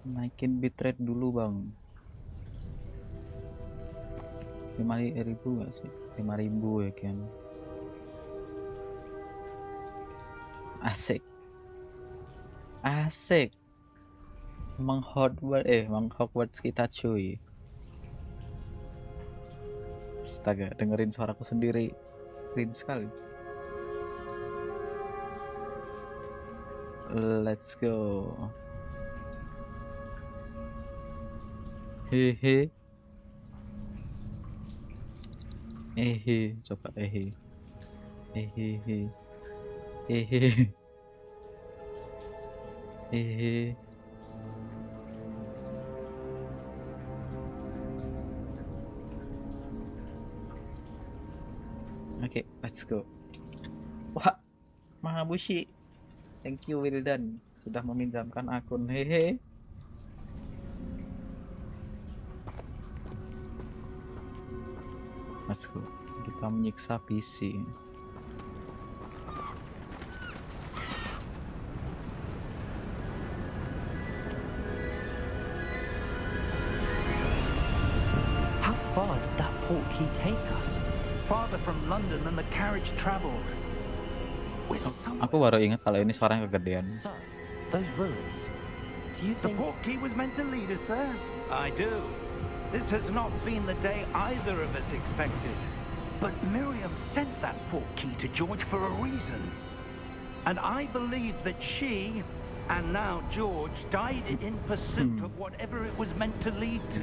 Naikin bitrate dulu bang. 5.000 gak sih? 5.000 ya kan. Asik. Asik. Hogwarts kita cuy. Astaga, dengerin suaraku sendiri. Keren sekali. Let's go. Hehe. Coba hehe. Hehehe. Oke, let's go. Wah, Mahabushi. Thank you Wildan sudah meminjamkan akun. Hehe. Let's go. Kita menyiksa PC. How far did that portkey take us? Farther from London than the carriage traveled. Aku baru ingat kalau ini suaranya kegedean. So, those ruins. Do you think the portkey was meant to lead us there? I do. This has not been the day either of us expected. But Miriam sent that portkey to George for a reason. And I believe that she, and now George, died in pursuit of whatever it was meant to lead to.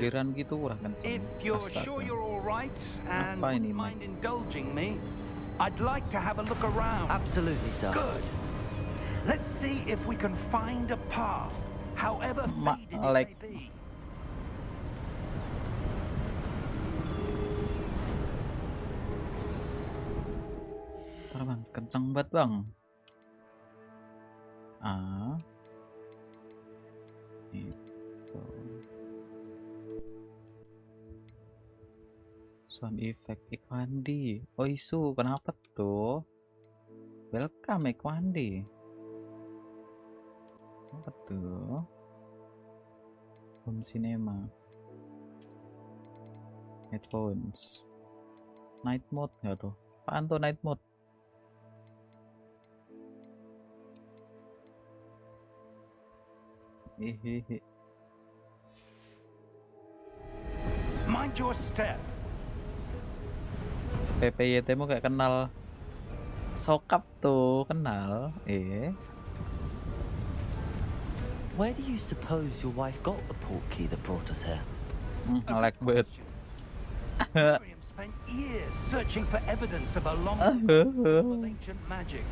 If you're sure you're all right and wouldn't mind indulging me, I'd like to have a look around. Absolutely, sir. Good. Let's see if we can find a path, however faded it may be. Bang, kenceng banget bang. Itu sound effect Ikwandi. Oh isu, kenapa tuh? Welcome Ikwandi. Apa tuh? Home cinema, headphones, night mode nggak tuh? Apaan tuh night mode? Mind your step. PPYT mu kayak kenal sokap tuh, kenal. Where do you suppose your wife got the portkey that brought us here? Like bet. Miriam spent years searching for evidence of a long of ancient magic.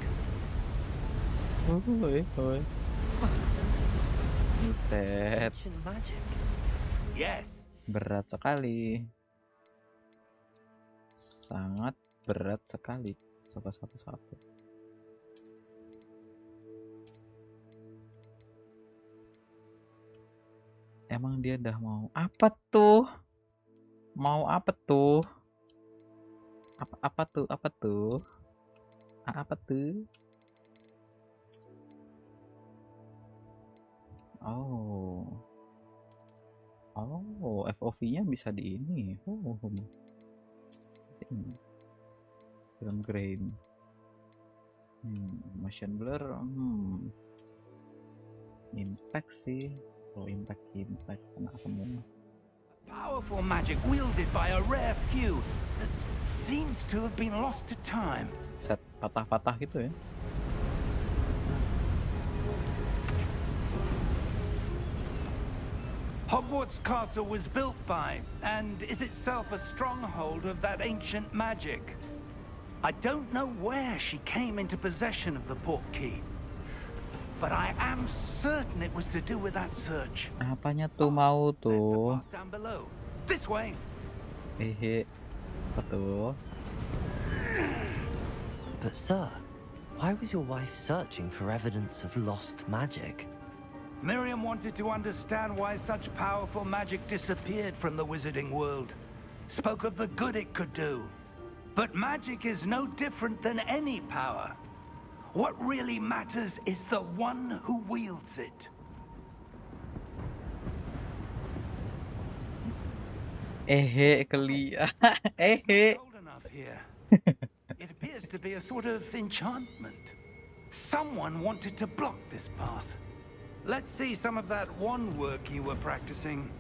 Buset. Ancient magic. Yes. Berat sekali. Sangat berat sekali. Coba satu-satu. Emang dia udah mau apa tuh? Mau apa tuh? Apa tuh? Apa tuh? Apa tuh? Oh, FOV-nya bisa di ini. Film grain. Motion blur. Impact sih. Oh, impact kena semua. Powerful magic wielded by a rare few that seems to have been lost to time. Set patah-patah gitu ya. Hogwarts Castle was built by, and is itself a stronghold of that ancient magic. I don't know where she came into possession of the portkey, but I am certain it was to do with that search. Apanya tuh mau tuh? Down below. This way. Apa tuh? But sir, why was your wife searching for evidence of lost magic? Miriam wanted to understand why such powerful magic disappeared from the wizarding world. Spoke of the good it could do. But magic is no different than any power. What really matters is the one who wields it. Keli. It's not cold enough here. It appears to be a sort of enchantment. Someone wanted to block this path. Let's see some of that wand work you were practicing.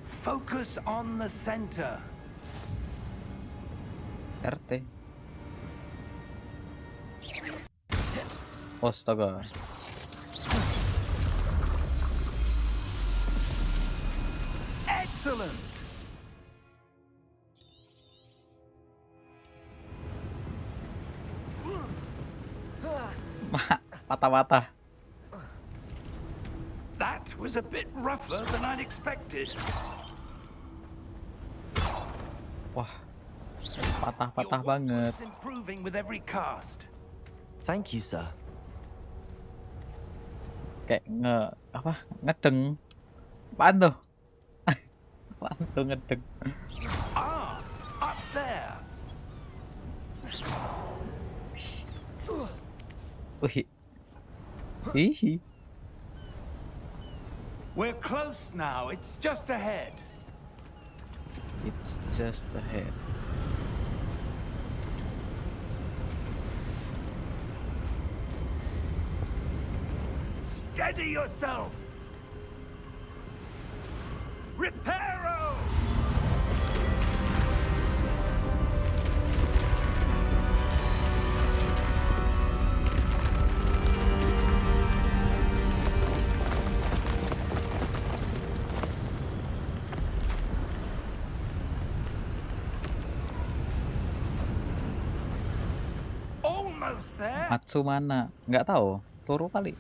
Focus on the center. RT. Astaga. Excellent. Patah-patah. That was a bit rougher than I'd expected. Wah, patah-patah Your work banget. is improving with every cast. Thank you, sir. Kayak ngedeng. Apaan tuh? Apaan tuh ngedeng? Ah, up there. Wih. Hihi. We're close now. It's just ahead. It's just ahead. Steady yourself. Reparo! Almost there. Matsu mana? Nggak tahu. Turu kali.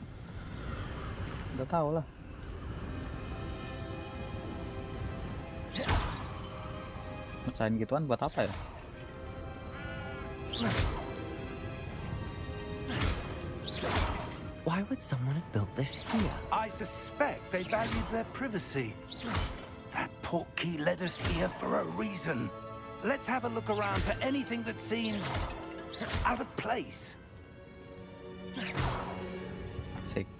Udah tahu lah. Mecahin gituan buat apa ya? Why would someone have built this here? I suspect they valued their privacy. That portkey led us here for a reason. Let's have a look around for anything that seems out of place. Asik.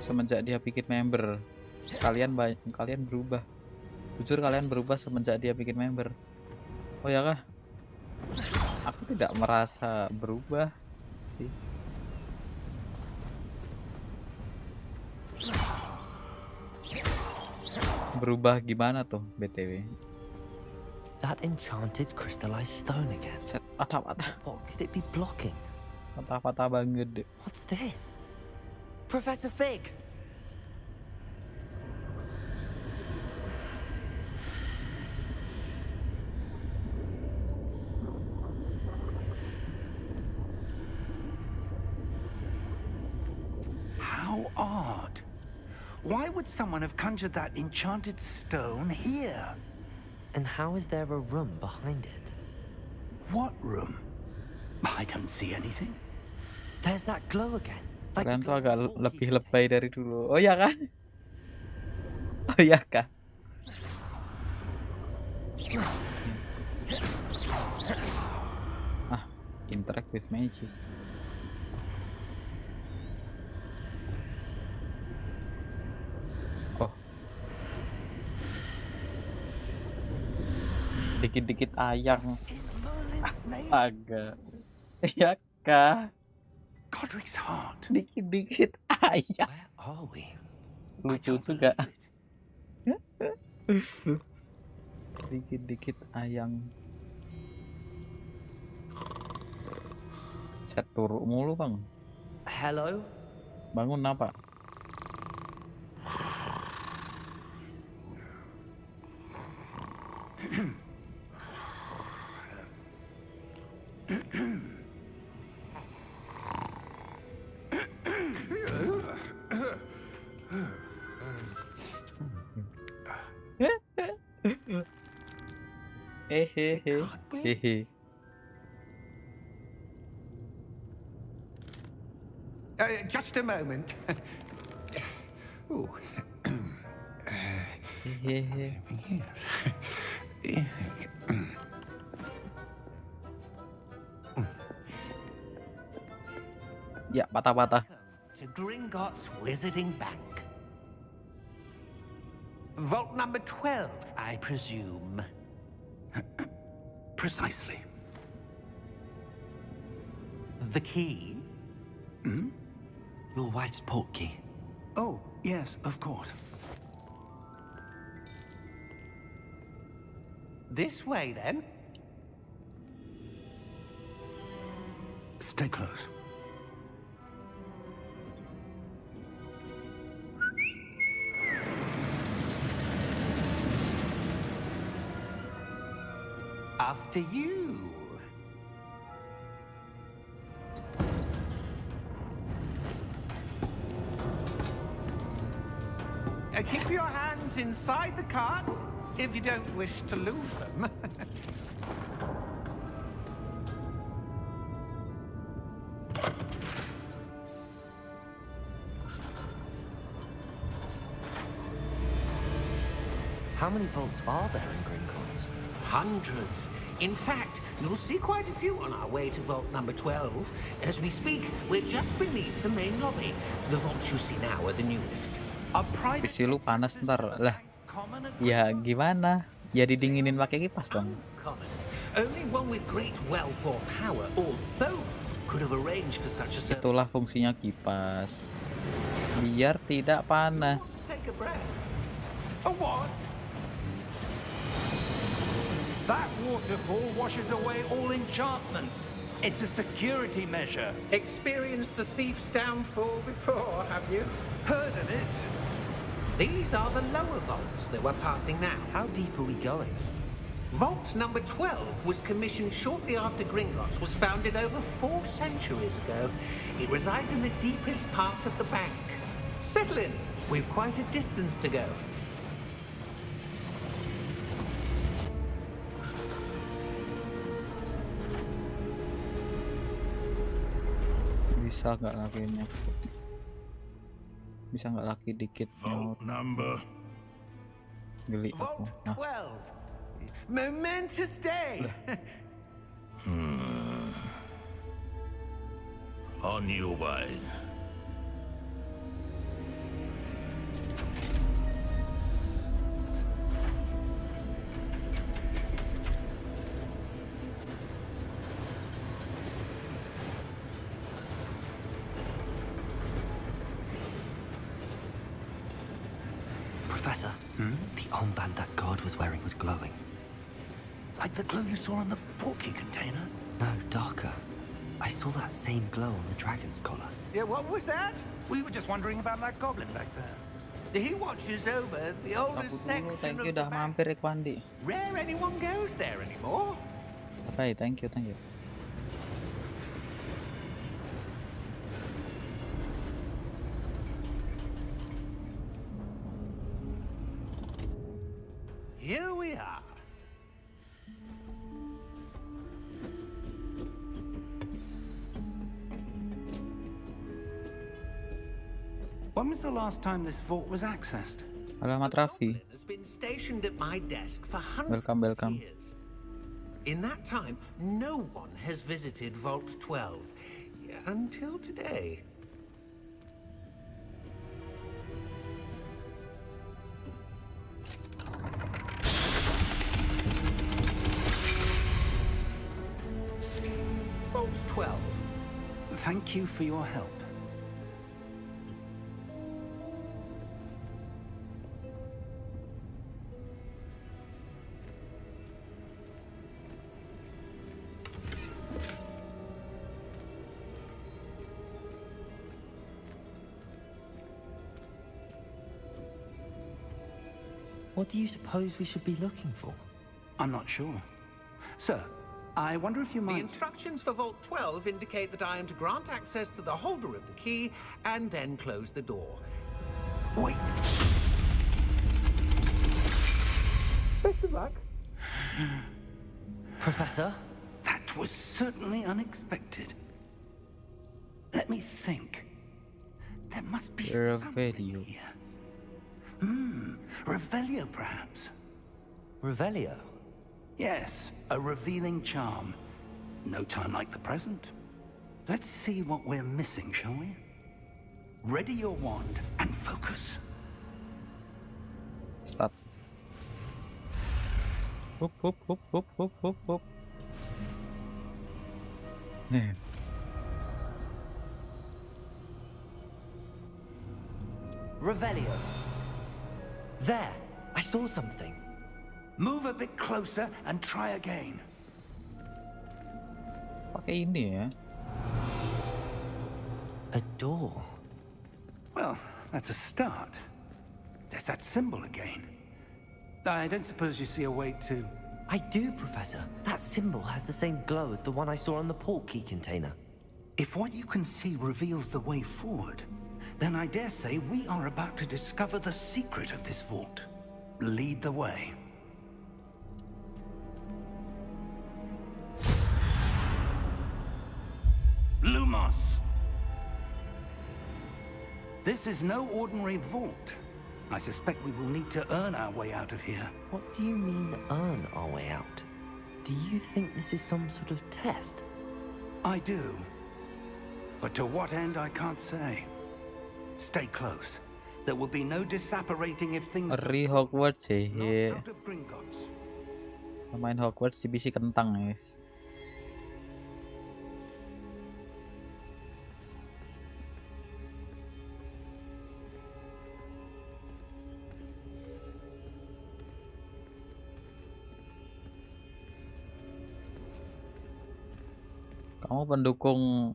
Semenjak dia bikin member, kalian berubah. Jujur kalian berubah semenjak dia bikin member. Oh ya kah? Aku tidak merasa berubah sih. Berubah gimana tuh BTW? That enchanted crystallized stone again. Set patah-patah. What could it be blocking? Patah-patah banget. What's this? Professor Fig! How odd. Why would someone have conjured that enchanted stone here? And how is there a room behind it? What room? I don't see anything. There's that glow again. Like Kalian the tuh glow agak of the lebih portkey lebay dari dulu. Oh ya kan? Oh ya kah? Ah, interact with magic. Oh. Dikit-dikit ayang. In Merlin's name? Agak. Ya kah? Godric's heart. Dikit-dikit ayang. Where are we? Lucu don't juga. believe it. Dikit-dikit ayang. Set turu mulu bang. Hello? Bangun apa? Hehehe. Just a moment. Ooh. Hehehe. Ya, patah-patah. To Gringotts Wizarding Bank. Vault number 12, I presume. Precisely. The key? Your wife's portkey. Oh, yes, of course. This way, then. Stay close. After you. Keep your hands inside the cart if you don't wish to lose them. How many vaults are there in Gringotts? Hundreds. In fact, you'll see quite a few on our way to vault number 12. As we speak, we're just beneath the main lobby. The vaults you see now are the newest. A private PC lu panas ntar lah. Ya gimana? Ya didinginin pakai kipas dong. uncommon. Only one with great wealth or power, or both, could have arranged for such a service. Itulah fungsinya kipas. Biar tidak panas. Take a breath. A what? That waterfall washes away all enchantments. It's a security measure. Experienced the thief's downfall before, have you? Heard of it? These are the lower vaults that we're passing now. How deep are we going? Vault number 12 was commissioned shortly after Gringotts was founded over 4 centuries ago. It resides in the deepest part of the bank. Settle in. We've quite a distance to go. Bisa nggak lakinya? Bisa nggak laki dikit? Vault number. Geli aku. Vault Nah, 12. Momentous day. On your way. Professor, the armband that guard was wearing was glowing. Like the glow you saw on the portkey container? No, darker. I saw that same glow on the dragon's collar. Yeah, what was that? We were just wondering about that goblin back there. He watches over the aku oldest dulu. section Thank of you the dah bank. mampir Ikwandi. Rare anyone goes there anymore. Bye, thank you, thank you. Here we are. When was the last time this vault was accessed? Alamat Raffi. Has been stationed at my desk for hundreds Welcome. of years. In that time, no one has visited Vault 12 until today. Vault 12. Thank you for your help. What do you suppose we should be looking for? I'm not sure. Sir, I wonder if you The might... instructions for Vault 12 indicate that I am to grant access to the holder of the key and then close the door. Wait! Best of luck. Professor? That was certainly unexpected. Let me think. There must be There a something video. here. Revelio, perhaps? Revelio? Yes, a revealing charm. No time like the present. Let's see what we're missing, shall we? Ready your wand and focus. Start. Hup hup hup hup hup hup hup. Nih. Revelio. There, I saw something. Move a bit closer and try again. Pakai ini ya. A door. Well, that's a start. There's that symbol again. I don't suppose you see a way to... I do, Professor. That symbol has the same glow as the one I saw on the port key container. If what you can see reveals the way forward, then I dare say we are about to discover the secret of this vault. Lead the way. Lumos! This is no ordinary vault. I suspect we will need to earn our way out of here. What do you mean, earn our way out? Do you think this is some sort of test? I do. But to what end, I can't say. Stay close. There will be no disapparating if things Ri Hogwarts sih. not out of Gringotts. Main Hogwarts di bisi kentang, guys. Kamu pendukung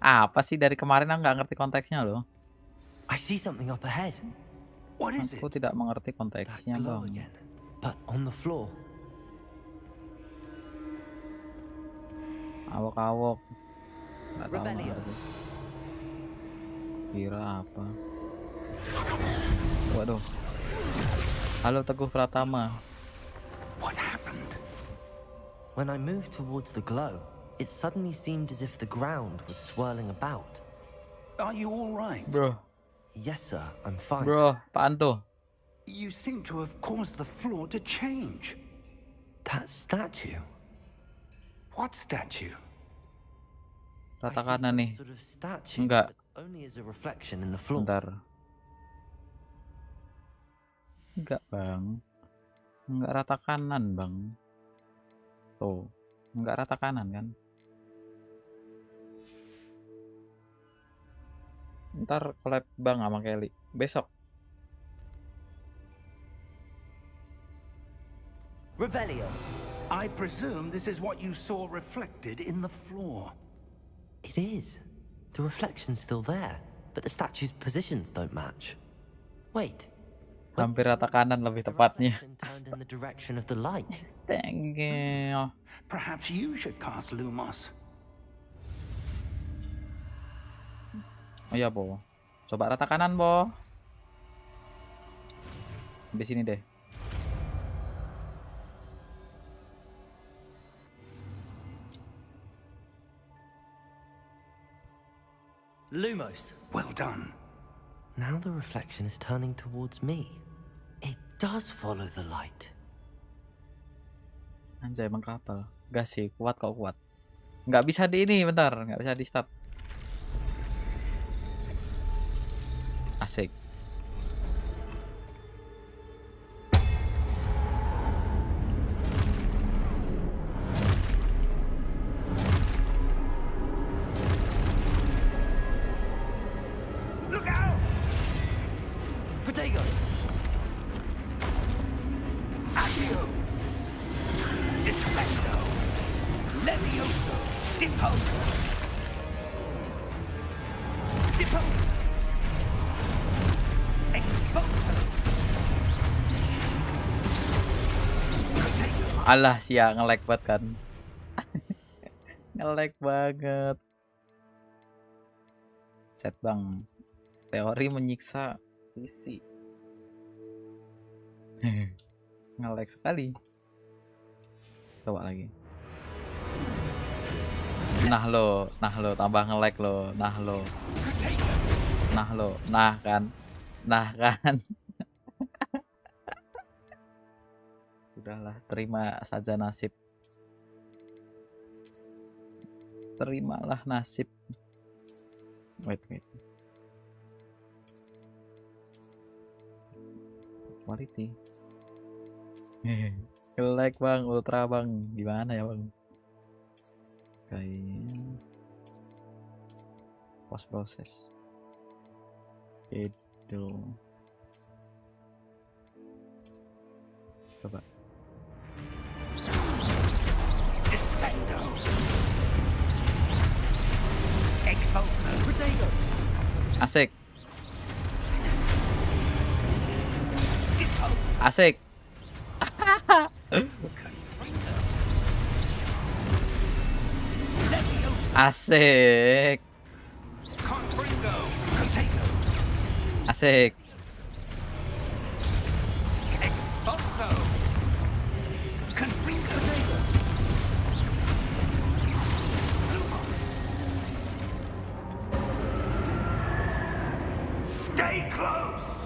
apa sih dari kemarin aku nggak ngerti konteksnya loh. I see something up ahead. What is it? Aku tidak mengerti That konteksnya glow bang. again, but on the floor. Awok-awok. Nggak tahu Revelio. ngerti. Kira apa? Waduh. Halo Teguh Pratama. What happened? When I moved towards the glow, it suddenly seemed as if the ground was swirling about. Are you all right? Bro, Yes, sir, I'm fine. bro, apaan tuh? You seem to have caused the floor to change. That statue. What statue? I Rata see kanan some nih. sort of statue, Enggak. but only as a reflection in the floor. Bentar. Enggak bang. Enggak rata kanan bang. Tuh. Enggak rata kanan kan. Ntar collab bang sama Kelly. Besok. Revelio. I presume this is what you saw reflected in the floor. It is. The reflection's still there, but the statue's positions don't match. Wait. Hampir rata kanan lebih The tepatnya. reflection turned in the direction of the light. Stengel. Perhaps you should cast Lumos. Oh iya, Bo. Coba rata kanan, Bo. Di sini deh. Lumos. Well done. Now the reflection is turning towards me. It does follow the light. Anjay, mengkapal. Gak sih, kuat kok kuat. Nggak bisa di ini, bentar. Nggak bisa di start. Asik. Look out! Protego. Accio! Defendo! Levioso! Deposo! Deposo! Exposo! Protego! Alah, sia nge-lag banget kan. Nge-lag banget. Set bang. Teori menyiksa isi. Nge-lag sekali. Coba lagi. Nah lo, tambah nge-lag lo, nah lo, Protego! nah lo, nah kan. Sudahlah, terima saja nasib. Terimalah nasib. Wait. Quality. Like bang, ultra bang, gimana ya bang? Kayak post proses. Itu. Coba. Descendo. Expulso. Potato. Asik, Depulso. asik. Confringo. Levioso. Asik, Confringo. Potato. asik. Expulso. Confringo. Potato. Stay close.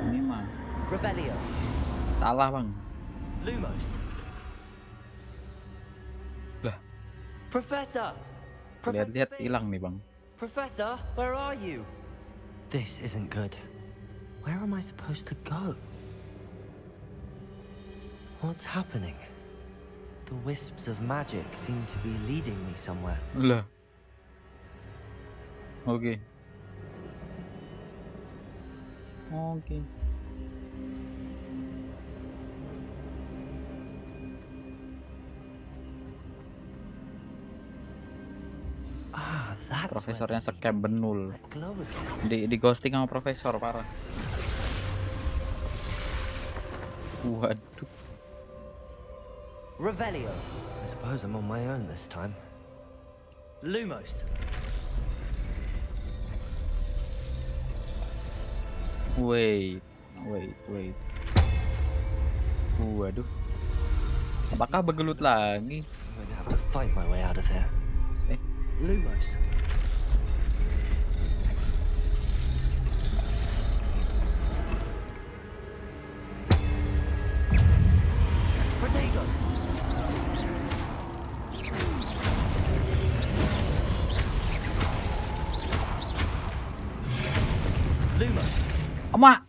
Ini mah Revelio. salah bang. Lumos. Lah, Professor! lihat-lihat hilang nih bang. Professor, where are you? This isn't good. Where am I supposed to go? What's happening? The wisps of magic seem to be leading me somewhere. Lah. Oke. Ah, that's Profesornya where scam benul. that glow again. Di ghosting sama profesor parah. Waduh. Revelio. I suppose I'm on my own this time. Lumos. Wait. Waduh. Apakah begelut lagi? I'm going to have to fight my way out of here. Eh. Lumos. Potato. Lumo. Emak.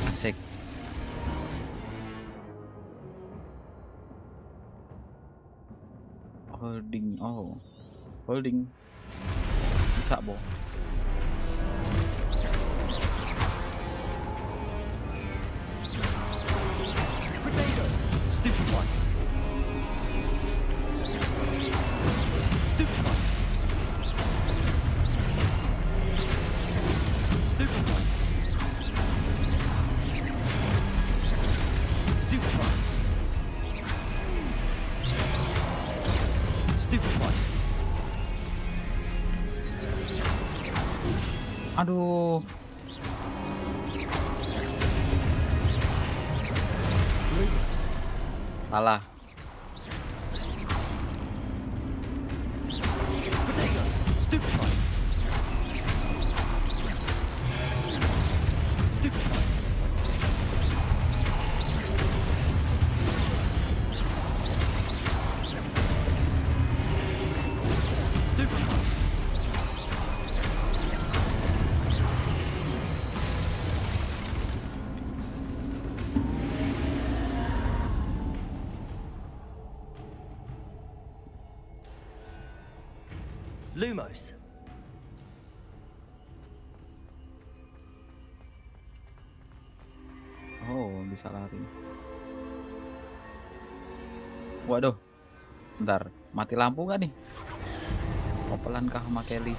Asik. Holding. Oh. Holding. Bisa, Bo. Potato. Stupid one. Stupid one. Stupid one. Stupid one. Stupid one. Aduh. Lumos. Salah. Potato. Stupid one. Stupid one. Stupid one. Lumos. Oh, bisa lari. Waduh. Bentar, mati lampu gak nih? Kopelan kah sama Kelly?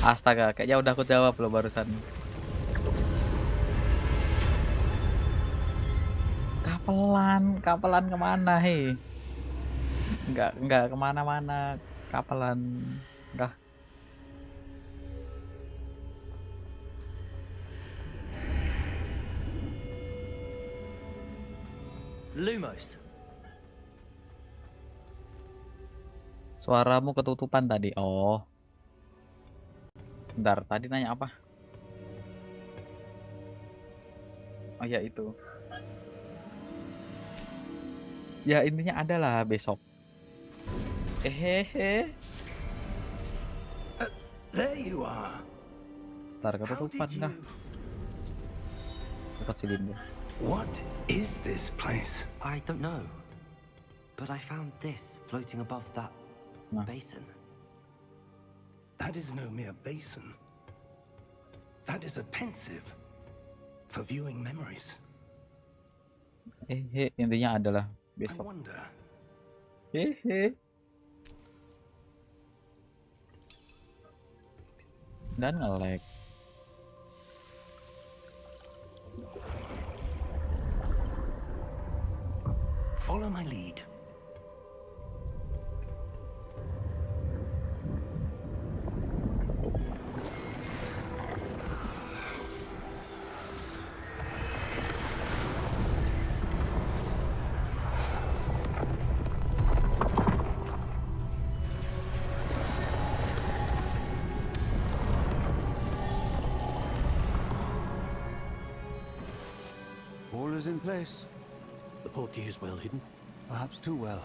Astaga, kayaknya udah aku jawab loh barusan. Kapelan kemana hei? Enggak kemana-mana. Kapelan, enggak. Lumos. Suaramu ketutupan tadi. Oh. Bentar, tadi nanya apa? Oh ya itu. Ya intinya adalah besok. Hehehe. There you are. Bentar, How ketutupan did kah? you... Dapat silinder. What is this place? I don't know. But I found this floating above that Nah. basin. That is no mere basin. That is a pensive for viewing memories. Intinya adalah I besok. wonder. Dan nge-lag. Follow my lead. All is in place. The portkey is well hidden. Perhaps too well.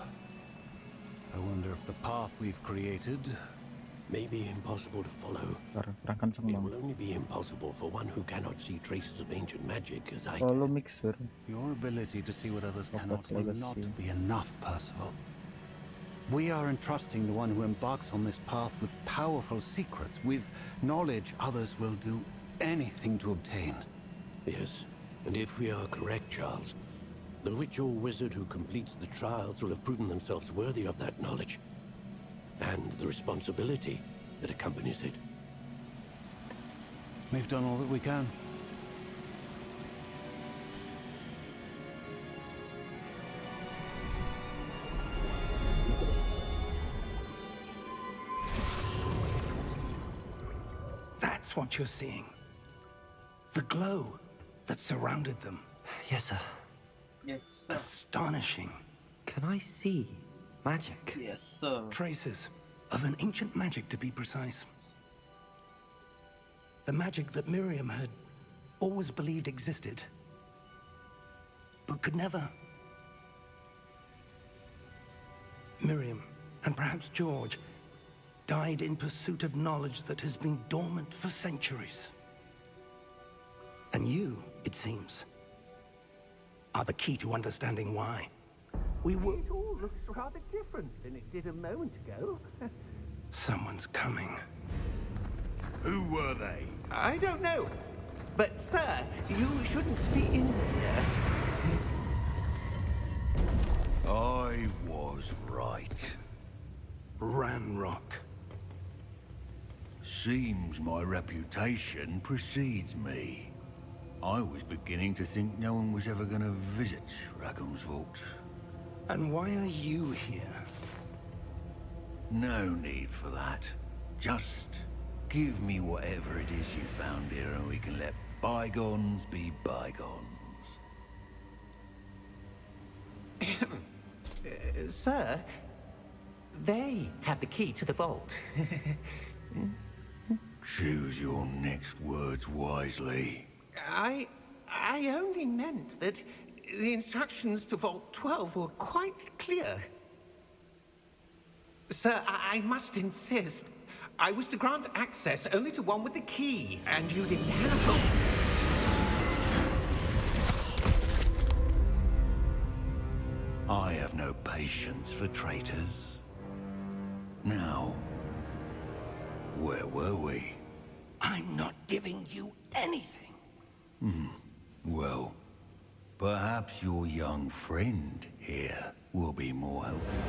I wonder if the path we've created... May be impossible to follow. Kurang kenceng It dong. will only be impossible for one who cannot see traces of ancient magic as I Kalau can. mixer. Your ability to see what others cannot Hogwarts will Legacy. not be enough, Percival. We are entrusting the one who embarks on this path with powerful secrets, with knowledge others will do anything to obtain. Yes, and if we are correct, Charles, the witch or wizard who completes the trials will have proven themselves worthy of that knowledge, and the responsibility that accompanies it. We've done all that we can. That's what you're seeing. The glow that surrounded them. Yes, sir. Yes, Astonishing. Can I see magic? Yes, sir. Traces of an ancient magic, to be precise. The magic that Miriam had always believed existed, but could never. Miriam, and perhaps George, died in pursuit of knowledge that has been dormant for centuries. And you, it seems, are the key to understanding why. We were... It all looks rather different than it did a moment ago. Someone's coming. Who were they? I don't know. But, sir, you shouldn't be in here. I was right. Ranrock. Seems my reputation precedes me. I was beginning to think no one was ever going to visit Rackham's Vault. And why are you here? No need for that. Just give me whatever it is you found here and we can let bygones be bygones. Sir, they have the key to the vault. Choose your next words wisely. I only meant that the instructions to Vault 12 were quite clear. Sir, I must insist. I was to grant access only to one with the key, and you didn't have. I have no patience for traitors. Now, where were we? I'm not giving you anything. Well, perhaps your young friend here will be more helpful.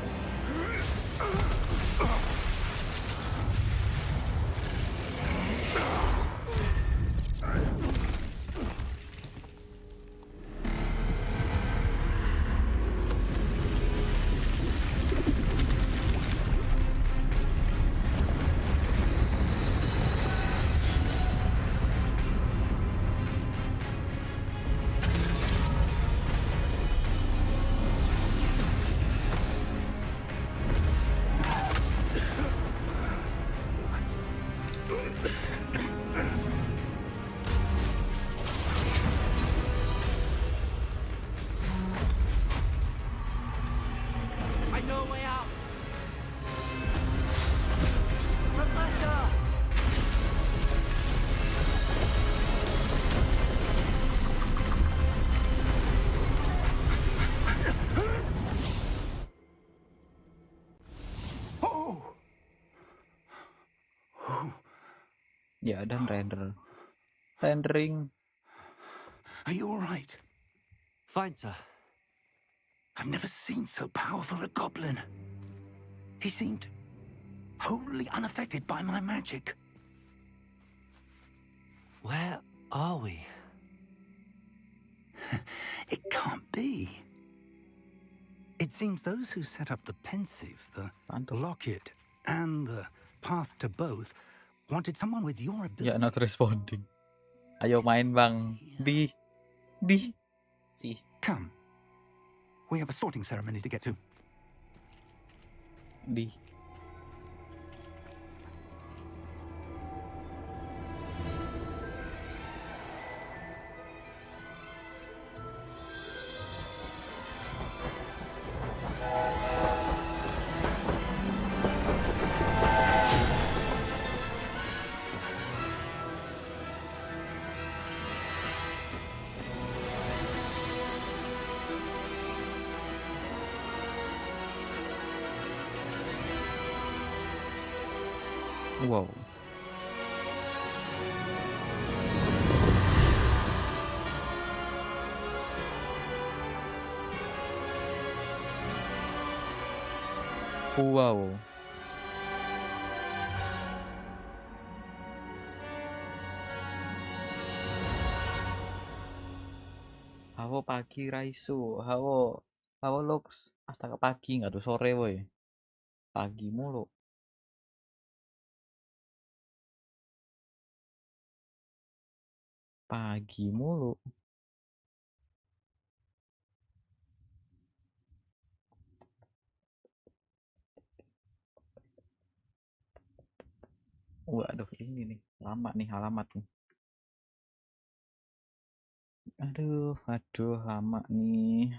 Ya, dan rendering. Are you all right? Fine, sir. I've never seen so powerful a goblin. He seemed wholly unaffected by my magic. Where are we? It can't be. It seems those who set up the pensive, the Mantul. locket, and the path to both wanted someone with your ability. Ya, not responding. Ayo main bang. Di. Sih. Come. We have a sorting ceremony to get to. Di. Wow. Wow. Hawo pagi Raisu. Hawo Lux. Astaga pagi nggak tuh sore woi. Pagi mulu. Pagi mulu. Waduh ini nih lama nih alamat nih. Aduh lama nih.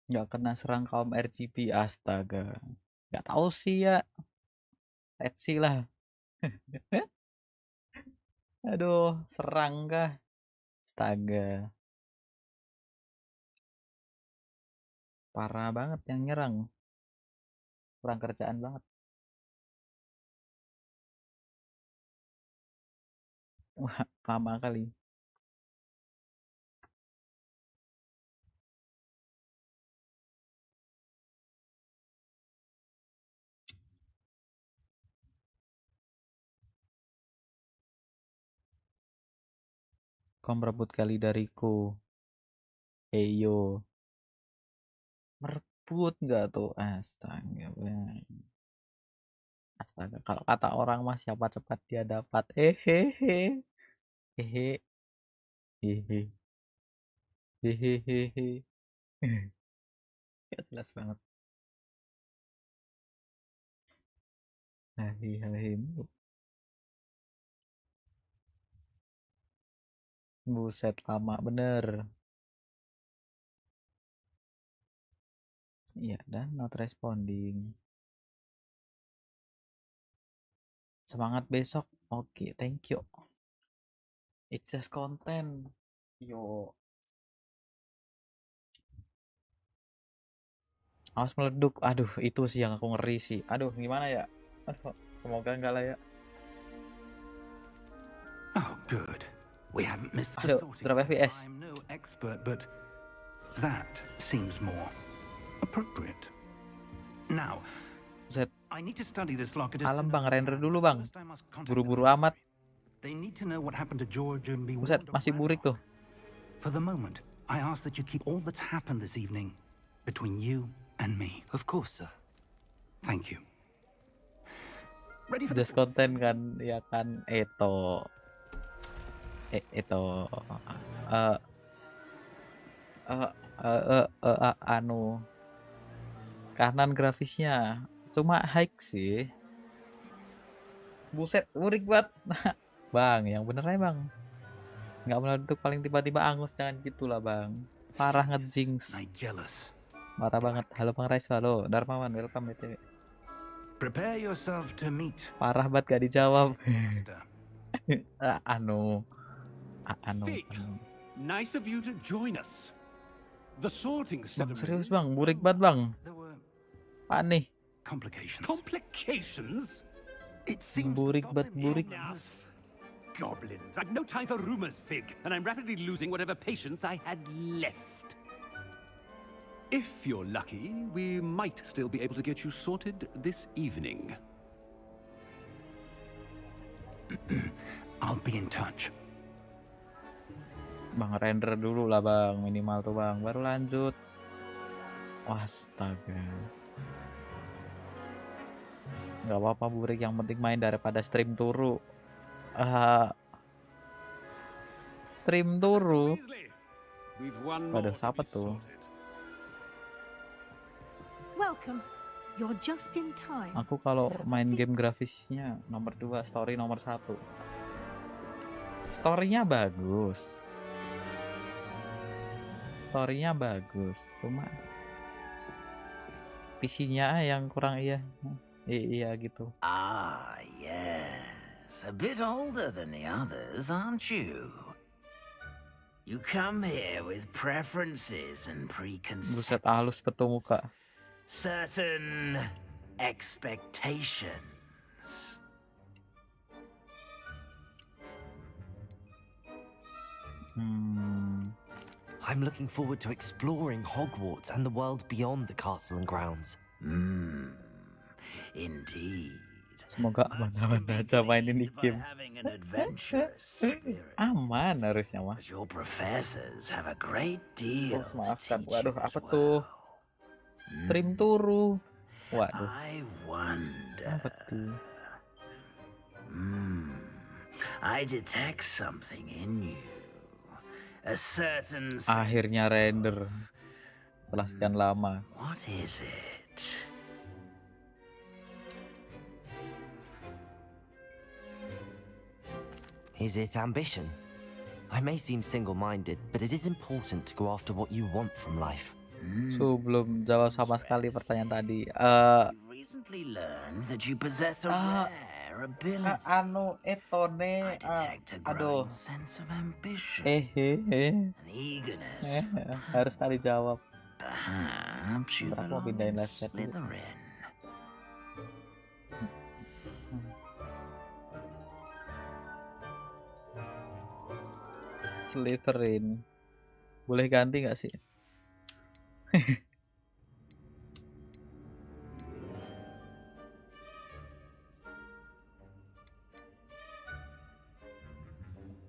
Nggak kena serang kaum RGB, astaga. Nggak tahu sih ya. Let's see lah. Aduh, serang kah? Astaga. Parah banget yang nyerang. Kurang kerjaan banget. Wah, lama kali. Kau merebut kali dariku. Eyo. Merebut nggak tuh? Astaga. Astaga. Kalau kata orang mah siapa cepat dia dapat. Hehehe. Hehe. Hehe. Hehehe. Gak jelas banget. Hahi. Buset lama bener. Iya dan not responding. Semangat besok. Oke, thank you. It's just content. Yo. Awas meleduk. Aduh, itu sih yang aku ngeri sih. Aduh, gimana ya? Aduh, semoga enggak lah ya. Oh, good. We haven't missed the Aduh, sorting. berapa FPS? I'm no expert, but that seems more appropriate. Now, Buset, I need to study this locket. kalem bang, render dulu bang. Buru-buru amat. They need to know what happened to George and be Buset, warned of masih my burik tuh. For the moment, I ask that you keep all that's happened this evening between you and me. Of course, sir. Thank you. Ready for Just content kan, ya kan, Eto. Anu kanan grafisnya cuma high sih. Buset, burik banget. Bang, yang bener ya bang. Nggak meleduk paling tiba-tiba angus, jangan gitulah bang. Parah ngejinx. jealous. Parah banget. Halo Bang Rais, halo Darmawan, welcome BTW. Prepare yourself to meet Parah banget gak dijawab. master. Anu Fig, nice of you to join us. The sorting Bang, ceremony. serius bang, burik banget bang. There were Apaan nih? complications. Complications? It seems the Burik goblin banget, burik. Enough. Goblins. I've no time for rumors, Fig, and I'm rapidly losing whatever patience I had left. If you're lucky, we might still be able to get you sorted this evening. I'll be in touch. Bang, render dulu lah bang, minimal tuh bang, baru lanjut. Astaga. Nggak apa-apa burik, yang penting main daripada stream turu. Stream turu. Weasley, we've one Waduh, more to siapa be tuh? sorted. Welcome. You're just in time. Aku kalau main game grafisnya nomor 2, story nomor 1. Storynya bagus. Storynya bagus, cuma PC-nya yang kurang iya gitu. Ah, yes. A bit older than the others, aren't you? You come here with preferences and preconceptions. Buset, halus betul muka. Certain expectations. I'm looking forward to exploring Hogwarts and the world beyond the castle and grounds. Indeed. Semoga aman-aman aja main ini By game. having an adventurous spirit. Aman harusnya mah. But your professors have a great deal to Maafkan, teach waduh you as apa tuh? well. Stream turu. Waduh, I wonder. apa tuh? I detect something in you. A certain Akhirnya render. Setelah sekian lama. What is it? Is it ambition? I may seem single-minded, but it is important to go after what you want from life. So, belum jawab sama sekali pertanyaan tadi. You've recently learned that you possess a rare ability. Etone. I detect a growing sense of ambition, an eagerness. Harus kali jawab. Perhaps you Ntar aku mau belong pindahin in live chat dulu. Slytherin. Slytherin. Boleh ganti nggak sih?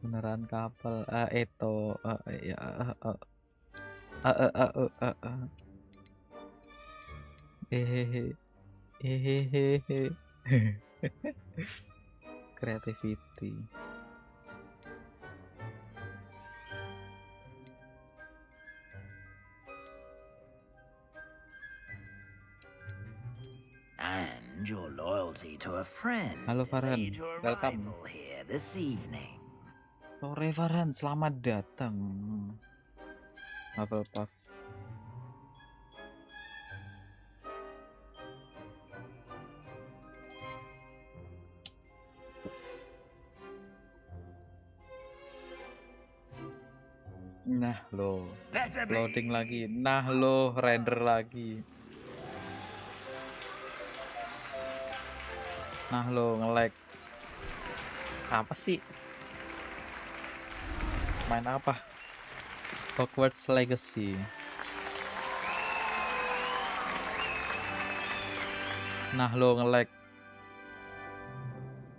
Beneran kapal. Eto. Hehehe. Creativity. And your loyalty to a friend Halo, Farhan. made your Welcome. arrival here this evening. Sore Farhan, selamat datang. Hufflepuff. Nah lo, Better be. loading lagi. Nah lo, render lagi. Nah lo, nge-lag. Apa sih? Main apa? Hogwarts Legacy. Nah lo, nge-lag.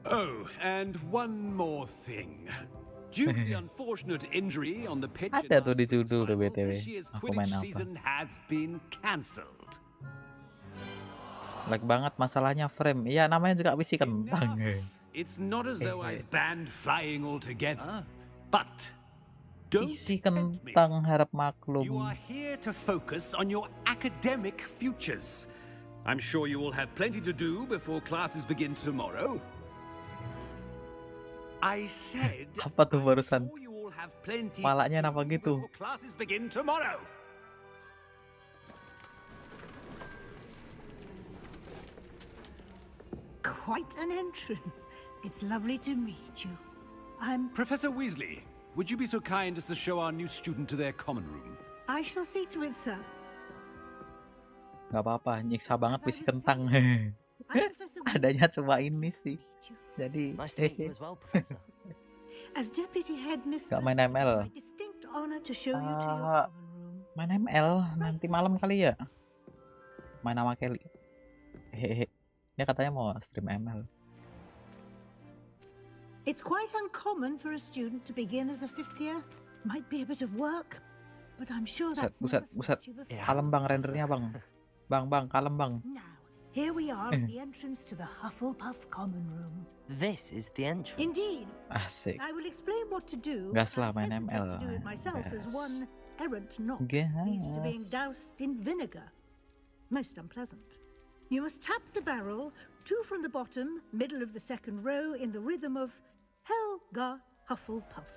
Oh, and one more thing. Due to the unfortunate injury on the pitch Ada in tuh our di spring judul tuh, final, BTW. this year's Aku main Quidditch apa? season has been cancelled. Lag banget masalahnya frame. Iya, namanya juga PC kentang. It's not as though I've banned flying altogether, but don't PC tempt me. kentang harap You maklum. are here to focus on your academic futures. I'm sure you will have plenty to do before classes begin tomorrow. I said, Apa tuh barusan? I'm sure you all have plenty Palanya to kenapa do gitu? before classes begin tomorrow. Quite an entrance. It's lovely to meet you. I'm Professor Weasley, would you be so kind as to show our new student to their common room? I shall see to it, sir. Gak apa-apa, nyiksa banget As I bisi was kentang. saying, I'm Professor Adanya Weasley. cuma ini sih. Meet you. Jadi Nice to meet you as well, Professor. As deputy headmistress, Gak main it's ML. my distinct honor to show you to your Ah, common room. main ML nanti malam kali ya. Main sama Kelly. Hehehe. Dia katanya mau stream ML. It's quite uncommon for a student to begin as a fifth year. Might be a bit of work, but I'm sure Buset, that's buset, never buset. stopped you before. Yeah. Kalem bang rendernya bang. Bang, kalem bang. Now, here we are at the entrance to the Hufflepuff common room. This is the entrance. Indeed, Asik. I will explain what to do. Gas lah I main hesitate ML. to do it myself as Gas. one errant knock leads to being Gas. doused in vinegar. Most unpleasant. You must tap the barrel, 2 from the bottom, middle of the second row, in the rhythm of Helga Hufflepuff.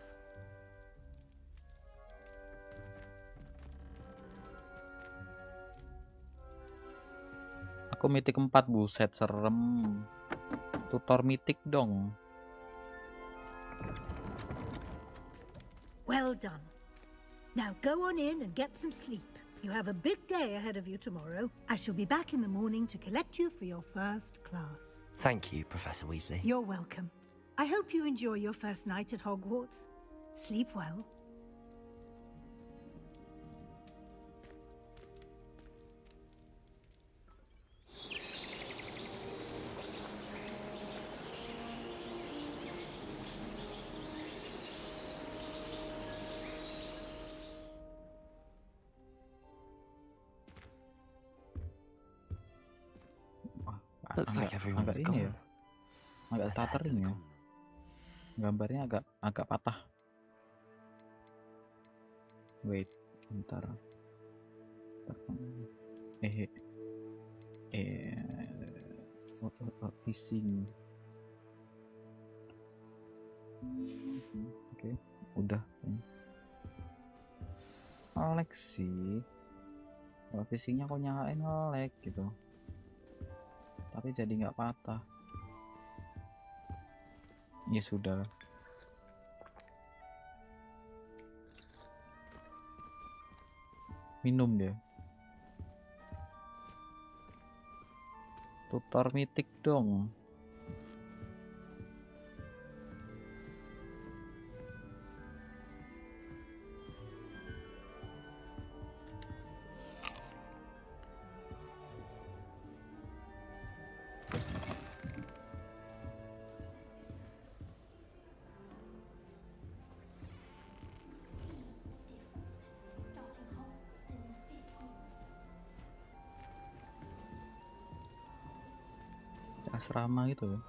Aku mitik 4, buset serem. Tutor mitik dong. Well done. Now go on in and get some sleep. You have a big day ahead of you tomorrow. I shall be back in the morning to collect you for your first class. Thank you, Professor Weasley. You're welcome. I hope you enjoy your first night at Hogwarts. Sleep well. Looks like everyone's agak ini ya. gone. Agak Let's head to stuttering the ya. common room. Gambarnya agak patah. Wait, bentar. Fishing. Oke, udah. Nge-lag sih. Kalau fishingnya aku nyalain nge-lag gitu. Tapi jadi nggak patah. Ya sudah. Minum dia. Tutor mitik dong. Asrama gitu.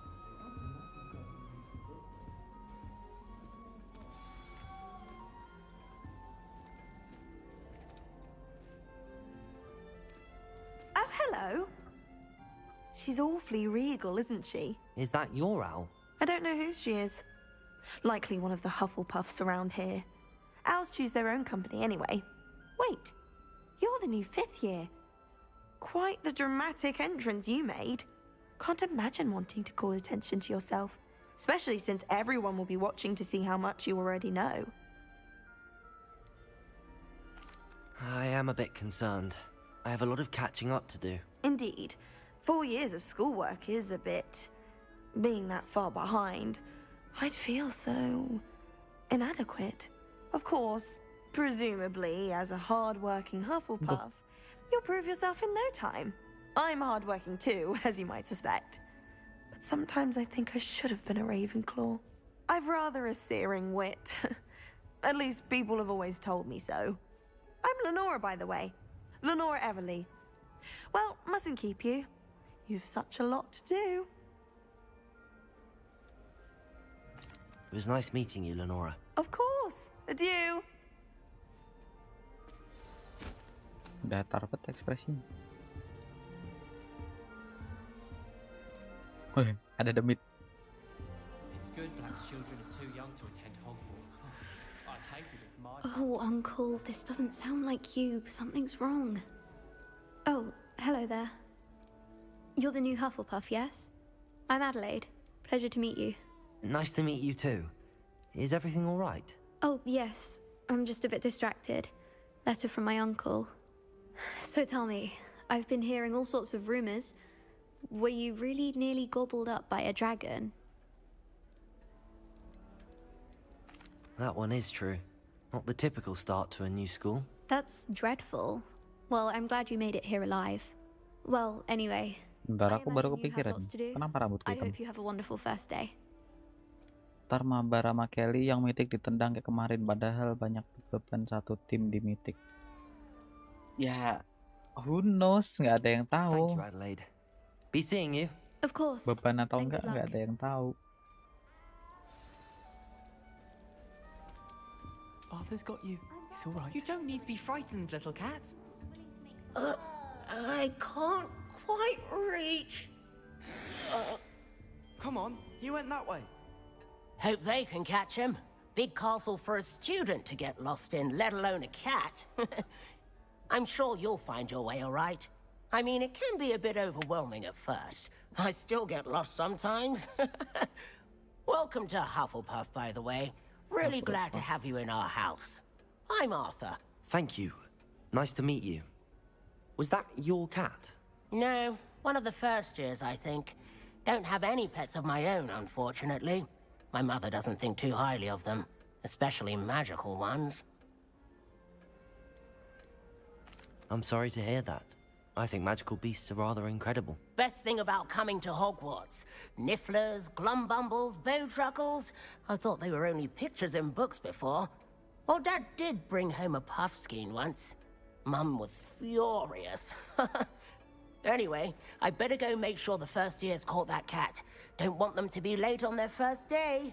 Oh, hello. She's awfully regal, isn't she? Is that your owl? I don't know who she is. Likely one of the Hufflepuffs around here. Owls choose their own company anyway. Wait, you're the new 5th year. Quite the dramatic entrance you made. Can't imagine wanting to call attention to yourself, especially since everyone will be watching to see how much you already know. I am a bit concerned. I have a lot of catching up to do. Indeed, 4 years of schoolwork is a bit... Being that far behind, I'd feel so... inadequate. Of course, presumably, as a hard-working Hufflepuff, you'll prove yourself in no time. I'm hard-working too, as you might suspect. But sometimes I think I should have been a Ravenclaw. I've rather a searing wit. At least people have always told me so. I'm Lenora, by the way. Lenora Everly. Well, mustn't keep you. You've such a lot to do. It was nice meeting you, Lenora. Of course. Adieu. Datar banget ekspresinya. Wih, ada demit. It's good black children are too young to attend Hogwarts. I'd hate it if my... Oh, Uncle, this doesn't sound like you. Something's wrong. Oh, hello there. You're the new Hufflepuff, yes? I'm Adelaide. Pleasure to meet you. Nice to meet you too. Is everything all right? Oh, yes. I'm just a bit distracted. Letter from my uncle. So tell me, I've been hearing all sorts of rumors. Were you really nearly gobbled up by a dragon? That one is true. Not the typical start to a new school. That's dreadful. Well, I'm glad you made it here alive. Well, anyway. Bentar, I aku baru imagine you have kepikiran. lots to do. Kenapa rambutku I hitam? hope you have a wonderful first day. Ntar mabar sama Kelly yang mitik ditendang kayak kemarin, padahal banyak beban satu tim di mitik. Ya, who knows, nggak ada yang Thank tahu. you, Adelaide. Be seeing you. Of course. Beban atau And enggak, good nggak luck. ada yang tahu. Arthur's got you. It's all right. You don't need to be frightened, little cat. I can't quite reach. Come on, you went that way. Hope they can catch him. Big castle for a student to get lost in, let alone a cat. I'm sure you'll find your way all right. I mean, it can be a bit overwhelming at first. I still get lost sometimes. Welcome to Hufflepuff, by the way. Really glad to have you in our house. I'm Arthur. Thank you. Nice to meet you. Was that your cat? No, one of the first years, I think. Don't have any pets of my own, unfortunately. My mother doesn't think too highly of them, especially magical ones. I'm sorry to hear that. I think magical beasts are rather incredible. Best thing about coming to Hogwarts. Nifflers, glumbumbles, bowtruckles. I thought they were only pictures in books before. Well, Dad did bring home a puffskein once. Mum was furious. Anyway, I better go make sure the first years caught that cat. Don't want them to be late on their first day.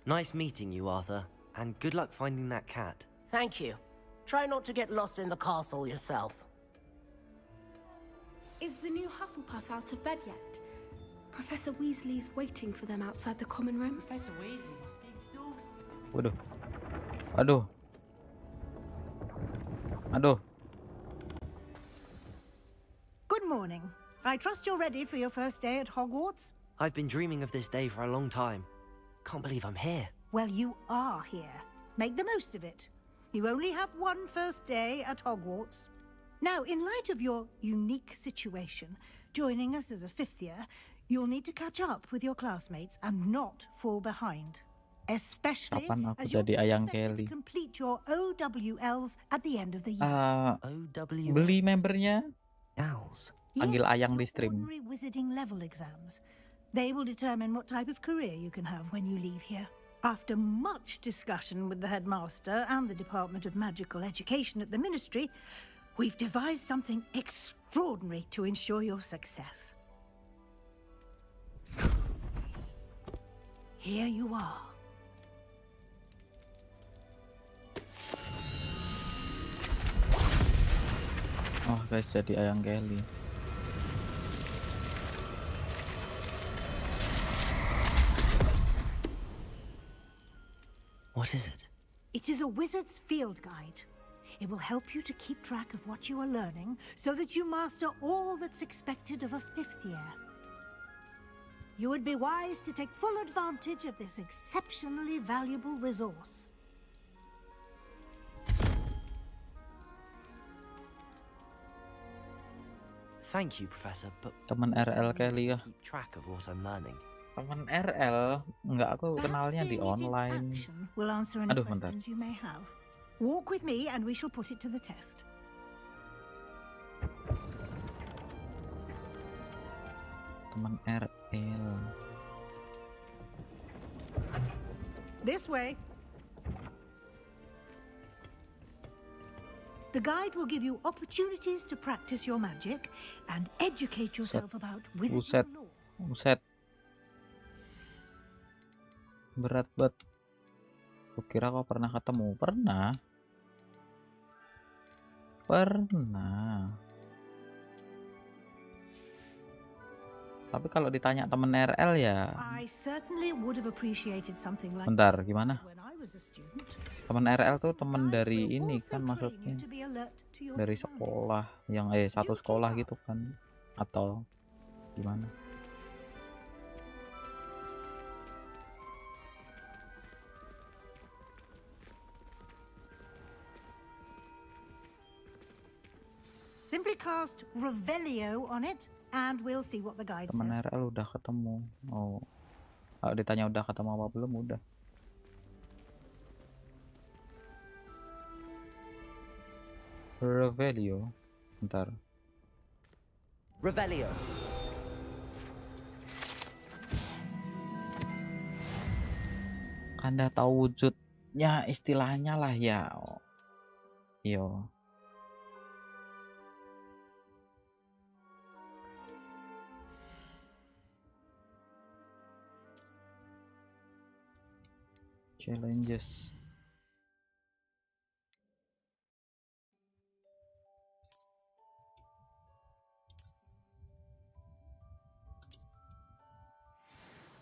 Nice meeting you, Arthur. And good luck finding that cat. Thank you. Try not to get lost in the castle yourself. Is the new Hufflepuff out of bed yet? Professor Weasley's waiting for them outside the common room. Professor Weasley must be exhausted. Waduh. Aduh. Aduh. Good morning. I trust you're ready for your first day at Hogwarts? I've been dreaming of this day for a long time. Can't believe I'm here. Well, you are here. Make the most of it. You only have one first day at Hogwarts. Now, in light of your unique situation, joining us as a fifth year, you'll need to catch up with your classmates and not fall behind. Especially Kapan aku as you're jadi ayang expected Kelly? to complete your OWLs at the end of the year. Beli membernya. Owls. Panggil Yes, ayang your di stream. ordinary wizarding level exams. They will determine what type of career you can have when you leave here. After much discussion with the headmaster and the Department of Magical Education at the Ministry, we've devised something extraordinary to ensure your success. Here you are. Oh guys, jadi ayang Kelly. What is it? It is a wizard's field guide. It will help you to keep track of what you are learning so that you master all that's expected of a fifth year. You would be wise to take full advantage of this exceptionally valuable resource. Thank you, Professor, but Teman RL Kelly ya. keep track of what I'm learning. Teman RL, enggak, aku kenalnya di online. We'll answer any Aduh, bentar. questions you may have. Walk with me and we shall put it to the test. Teman RL. This way. The guide will give you opportunities to practice your magic and educate yourself about Buset. wizarding lore. Buset. Berat banget. Kukira kau pernah ketemu. Pernah. Pernah. Tapi kalau ditanya temen RL ya. I certainly would have appreciated something like Bentar, that gimana? when I was a student. Temen RL tuh temen dari ini kan Also maksudnya. train you to be alert to your Dari surroundings. sekolah. Yang satu sekolah gitu kan. Atau gimana? Simply cast Revelio on it, and we'll see what the guide Temen says. RL udah ketemu. Oh, kalau ditanya udah ketemu apa belum, udah. Revelio, bentar. Revelio. Kan dah tahu wujudnya istilahnya lah ya. Yo. Challenges.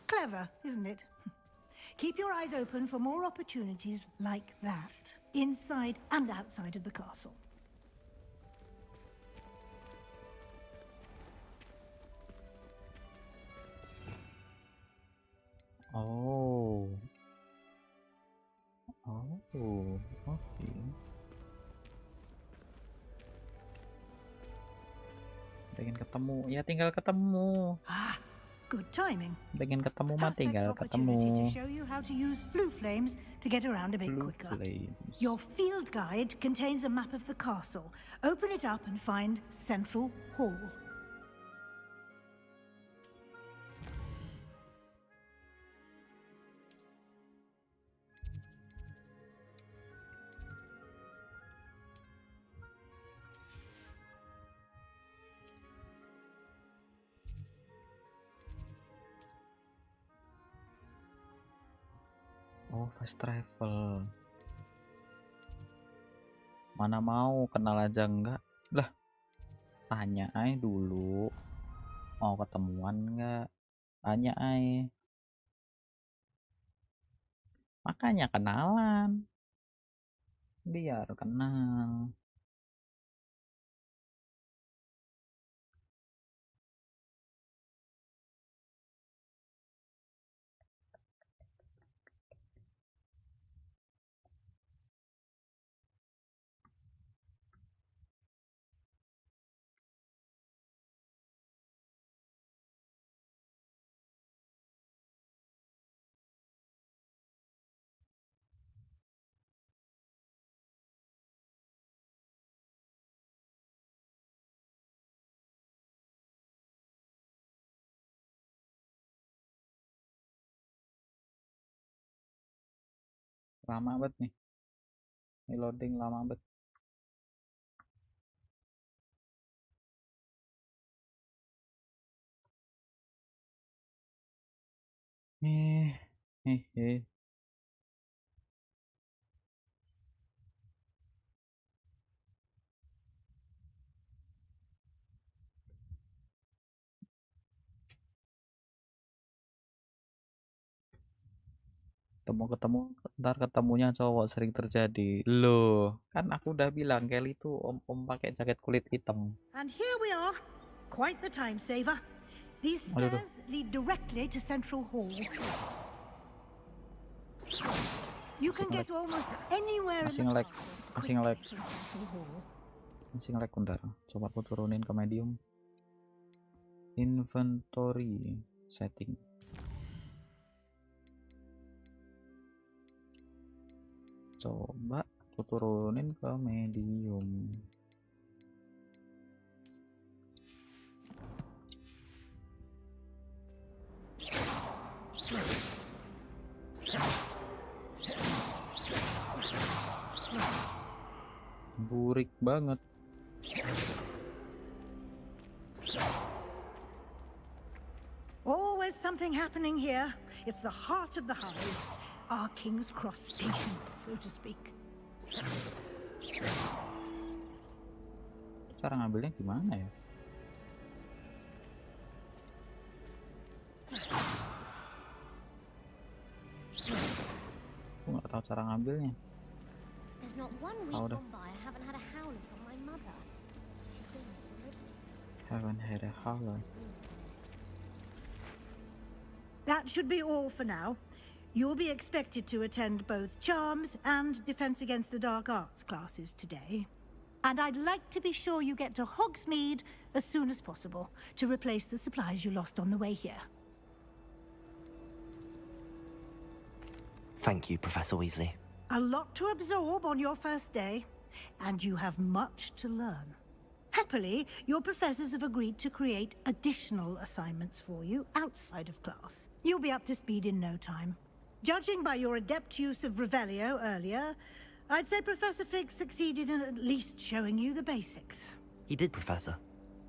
Clever, isn't it? Keep your eyes open for more opportunities like that, inside and outside of the castle. Oh. Oh, oke. Pengen ketemu, ya tinggal ketemu. Ah, good timing. Pengen ketemu mah tinggal Opportunity to ketemu. show you how to use flue flames to get around a bit Blue quicker. flames. Your field guide contains a map of the castle. Open it up and find Central Hall. Oh, fast travel. Mana mau kenal aja enggak? Lah, tanya aja dulu. Mau ketemuan enggak? Tanya aja. Makanya kenalan. Biar kenal. Lama banget nih. Ini loading lama banget. Eh. Ketemu, ntar ketemunya cowok sering terjadi. Loh, kan aku udah bilang Kelly tuh om pakai jaket kulit hitam. And here we are. Quite the time saver. These stairs lead directly to Central Hall. You can get almost anywhere in the castle quickly from Central Hall. Masih nge-lag bentar. Coba aku turunin ke medium. Inventory setting. Coba aku turunin ke medium. Burik banget. Always something happening here. It's the heart of the hive. Our King's Cross station, so to speak. Cara ngambilnya gimana ya? Aku nggak tahu cara ngambilnya. There's not one week gone by I haven't had a howler from my mother. Haven't had a howler. That should be all for now. You'll be expected to attend both Charms and Defense Against the Dark Arts classes today. And I'd like to be sure you get to Hogsmeade as soon as possible to replace the supplies you lost on the way here. Thank you, Professor Weasley. A lot to absorb on your first day, and you have much to learn. Happily, your professors have agreed to create additional assignments for you outside of class. You'll be up to speed in no time. Judging by your adept use of Revelio earlier, I'd say Professor Fig succeeded in at least showing you the basics. He did, Professor.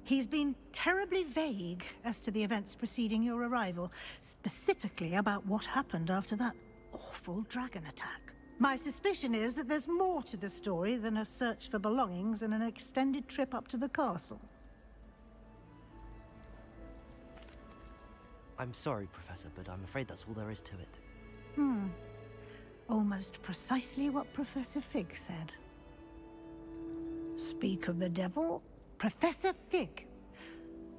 He's been terribly vague as to the events preceding your arrival, specifically about what happened after that awful dragon attack. My suspicion is that there's more to the story than a search for belongings and an extended trip up to the castle. I'm sorry, Professor, but I'm afraid that's all there is to it. Almost precisely what Professor Fig said. Speak of the devil, Professor Fig.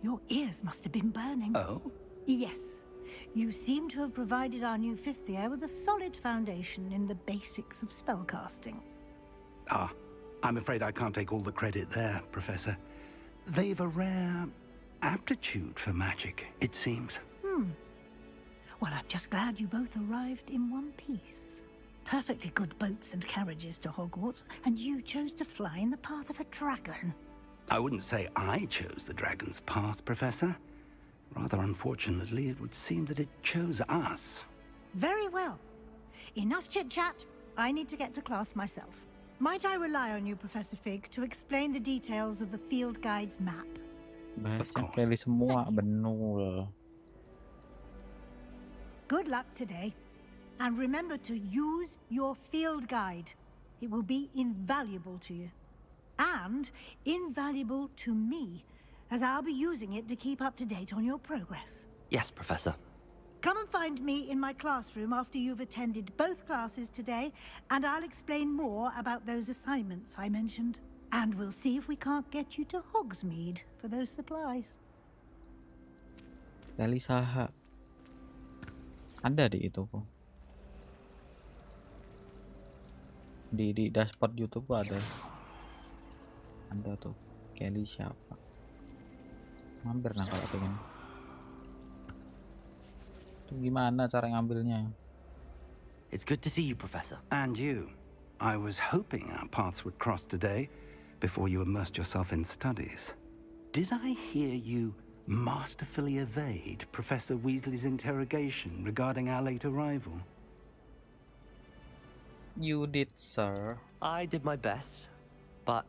Your ears must have been burning. Oh? Yes. You seem to have provided our new fifth year with a solid foundation in the basics of spellcasting. Ah, I'm afraid I can't take all the credit there, Professor. They've a rare aptitude for magic, it seems. Well, I'm just glad you both arrived in one piece. Perfectly good boats and carriages to Hogwarts, and you chose to fly in the path of a dragon. I wouldn't say I chose the dragon's path, Professor. Rather unfortunately, it would seem that it chose us. Very well. Enough chit-chat. I need to get to class myself. Might I rely on you, Professor Fig, to explain the details of the field guide's map? Bahasnya Kelly semua, benul. Good luck today. And remember to use your field guide. It will be invaluable to you. And invaluable to me, as I'll be using it to keep up to date on your progress. Yes, Professor. Come and find me in my classroom after you've attended both classes today, and I'll explain more about those assignments I mentioned. And we'll see if we can't get you to Hogsmeade for those supplies. Kelly saha. Ada di itu kok. Di dashboard YouTube ada. Ada tuh. Kelly siapa? Mampir nah kalau pengen. Itu gimana cara ngambilnya? It's good to see you, Professor. And you. I was hoping our paths would cross today before you immersed yourself in studies. Did I hear you masterfully evade Professor Weasley's interrogation regarding our late arrival? You did, sir. I did my best, but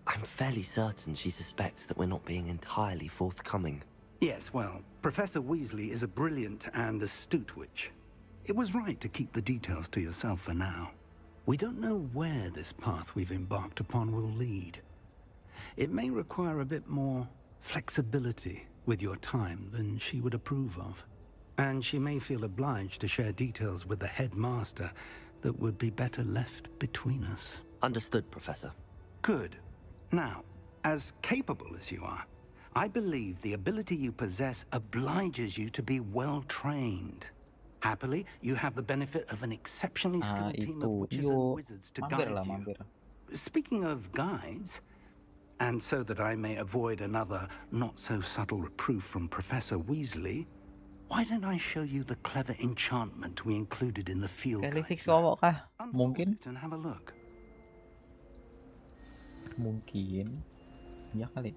I'm fairly certain she suspects that we're not being entirely forthcoming. Yes, well, Professor Weasley is a brilliant and astute witch. It was right to keep the details to yourself for now. We don't know where this path we've embarked upon will lead. It may require a bit more flexibility with your time than she would approve of. And she may feel obliged to share details with the headmaster that would be better left between us. Understood, Professor. Good. Now, as capable as you are, I believe the ability you possess obliges you to be well-trained. Happily, you have the benefit of an exceptionally skilled team of witches and wizards to guide you. Speaking of guides, and so that I may avoid another not-so-subtle reproof from Professor Weasley, why don't I show you the clever enchantment we included in the field guide? Mungkin. And have a look. Mungkin. Ya kali.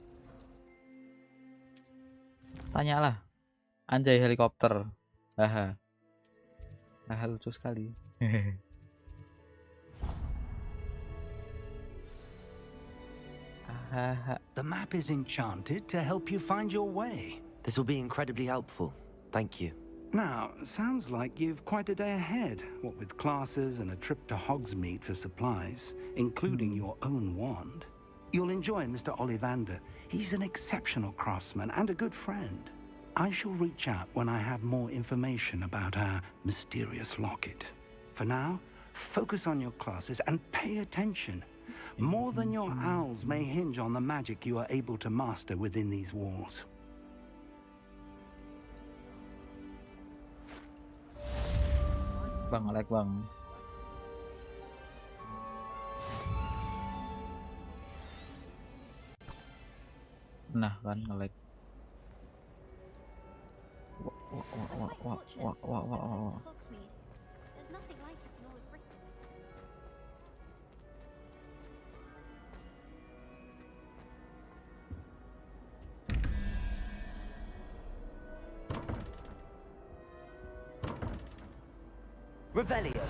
Tanyalah. Anjay helikopter. Haha. Haha, lucu sekali. The map is enchanted to help you find your way. This will be incredibly helpful. Thank you. Now, sounds like you've quite a day ahead, what with classes and a trip to Hogsmeade for supplies, including your own wand. You'll enjoy Mr. Ollivander. He's an exceptional craftsman and a good friend. I shall reach out when I have more information about our mysterious locket. For now, focus on your classes and pay attention. More than your owls may hinge on the magic you are able to master within these walls. Bang, like bang. Nah kan nge-lag. Wah. There's nothing like it in all of Britain. Revelio.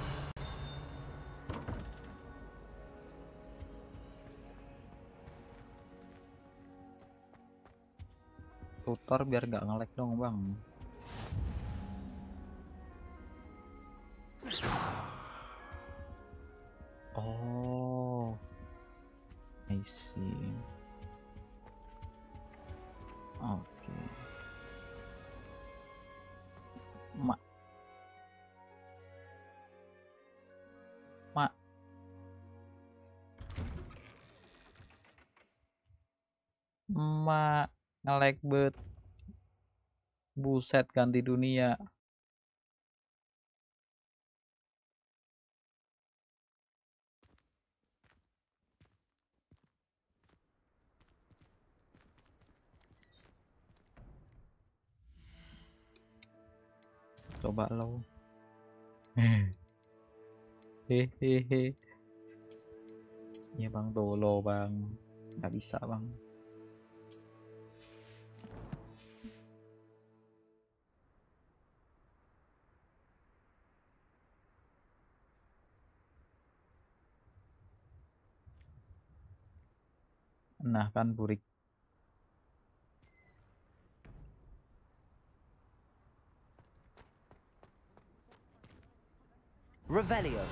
Tutor biar gak nge-lag dong bang. Oh, I see. Oke. Mak. Mak nge-lag bet. Buset ganti dunia. Coba lo. Hehehe. Ya bang dolo bang. Nggak bisa bang. Nah kan burik. Revelio.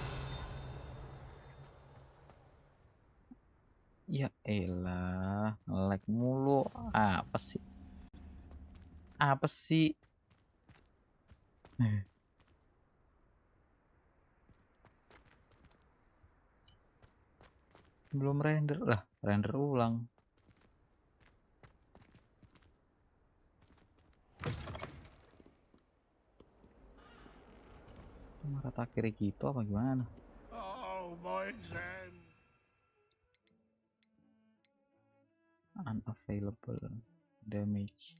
Ya elah, nge-lag mulu. Apa sih? Apa sih? Belum render lah, render ulang. Rata kiri gitu apa gimana? Oh, my exam. Unavailable damage.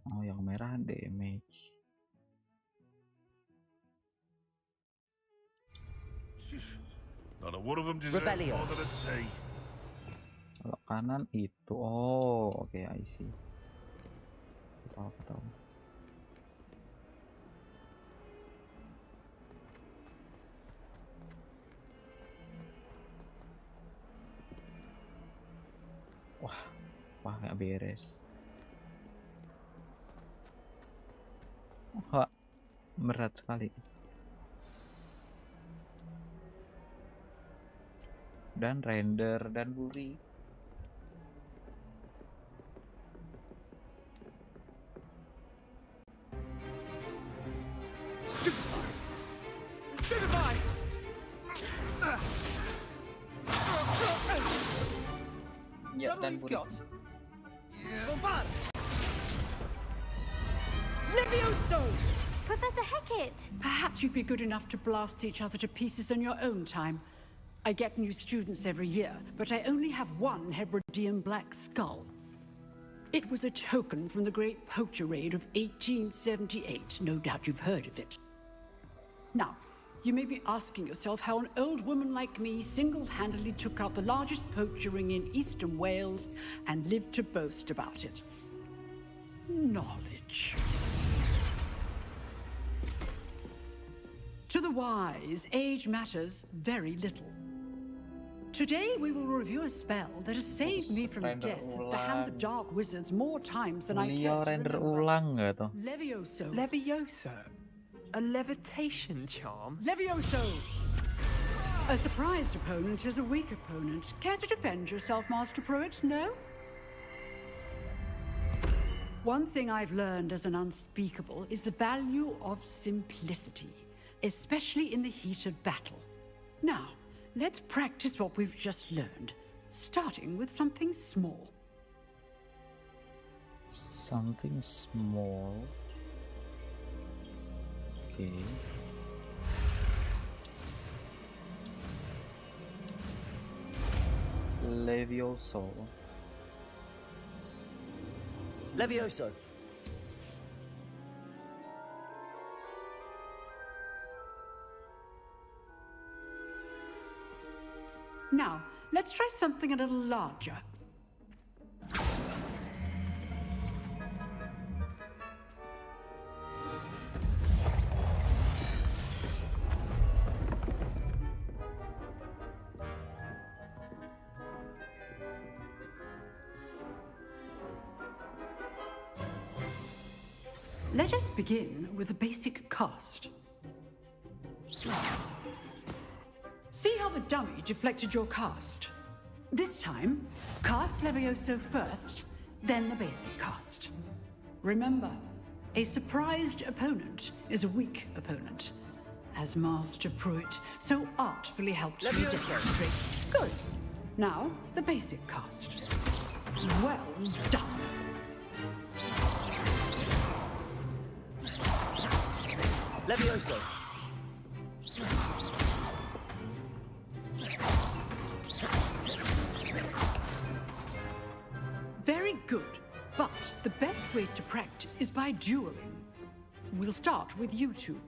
Oh, yang merah damage. Not a one of them deserves more than a tea. Kalau kanan itu, oh, oke, I see. Tahu. Wah, nggak beres. Wah, berat sekali. Dan render dan buri. Stupefy! Ya, dan buri. Levioso! Professor Hecat! Perhaps you'd be good enough to blast each other to pieces on your own time. I get new students every year, but I only have one Hebridean black skull. It was a token from the Great Poacher Raid of 1878. No doubt you've heard of it. Now, you may be asking yourself how an old woman like me single-handedly took out the largest poacher ring in eastern Wales and lived to boast about it. Knowledge. To the wise, age matters very little. Today we will review a spell that has saved me from death at the hands of dark wizards more times than I care to render remember. ulang nggak tuh? Levioso. Levioso? A levitation charm? Levioso! A surprised opponent is a weak opponent. Care to defend yourself, Master Pruitt? No? One thing I've learned as an unspeakable is the value of simplicity, especially in the heat of battle. Now, let's practice what we've just learned, starting with something small. Something small. Okay. Levioso. Levioso. Now, let's try something a little larger. Let us begin with the basic cast. See how the dummy deflected your cast? This time, cast Levioso first, then the basic cast. Remember, a surprised opponent is a weak opponent, as Master Pruitt so artfully helped me demonstrate. Good. Now, the basic cast. Well done. Levioso. Very good. But the best way to practice is by dueling. We'll start with you two.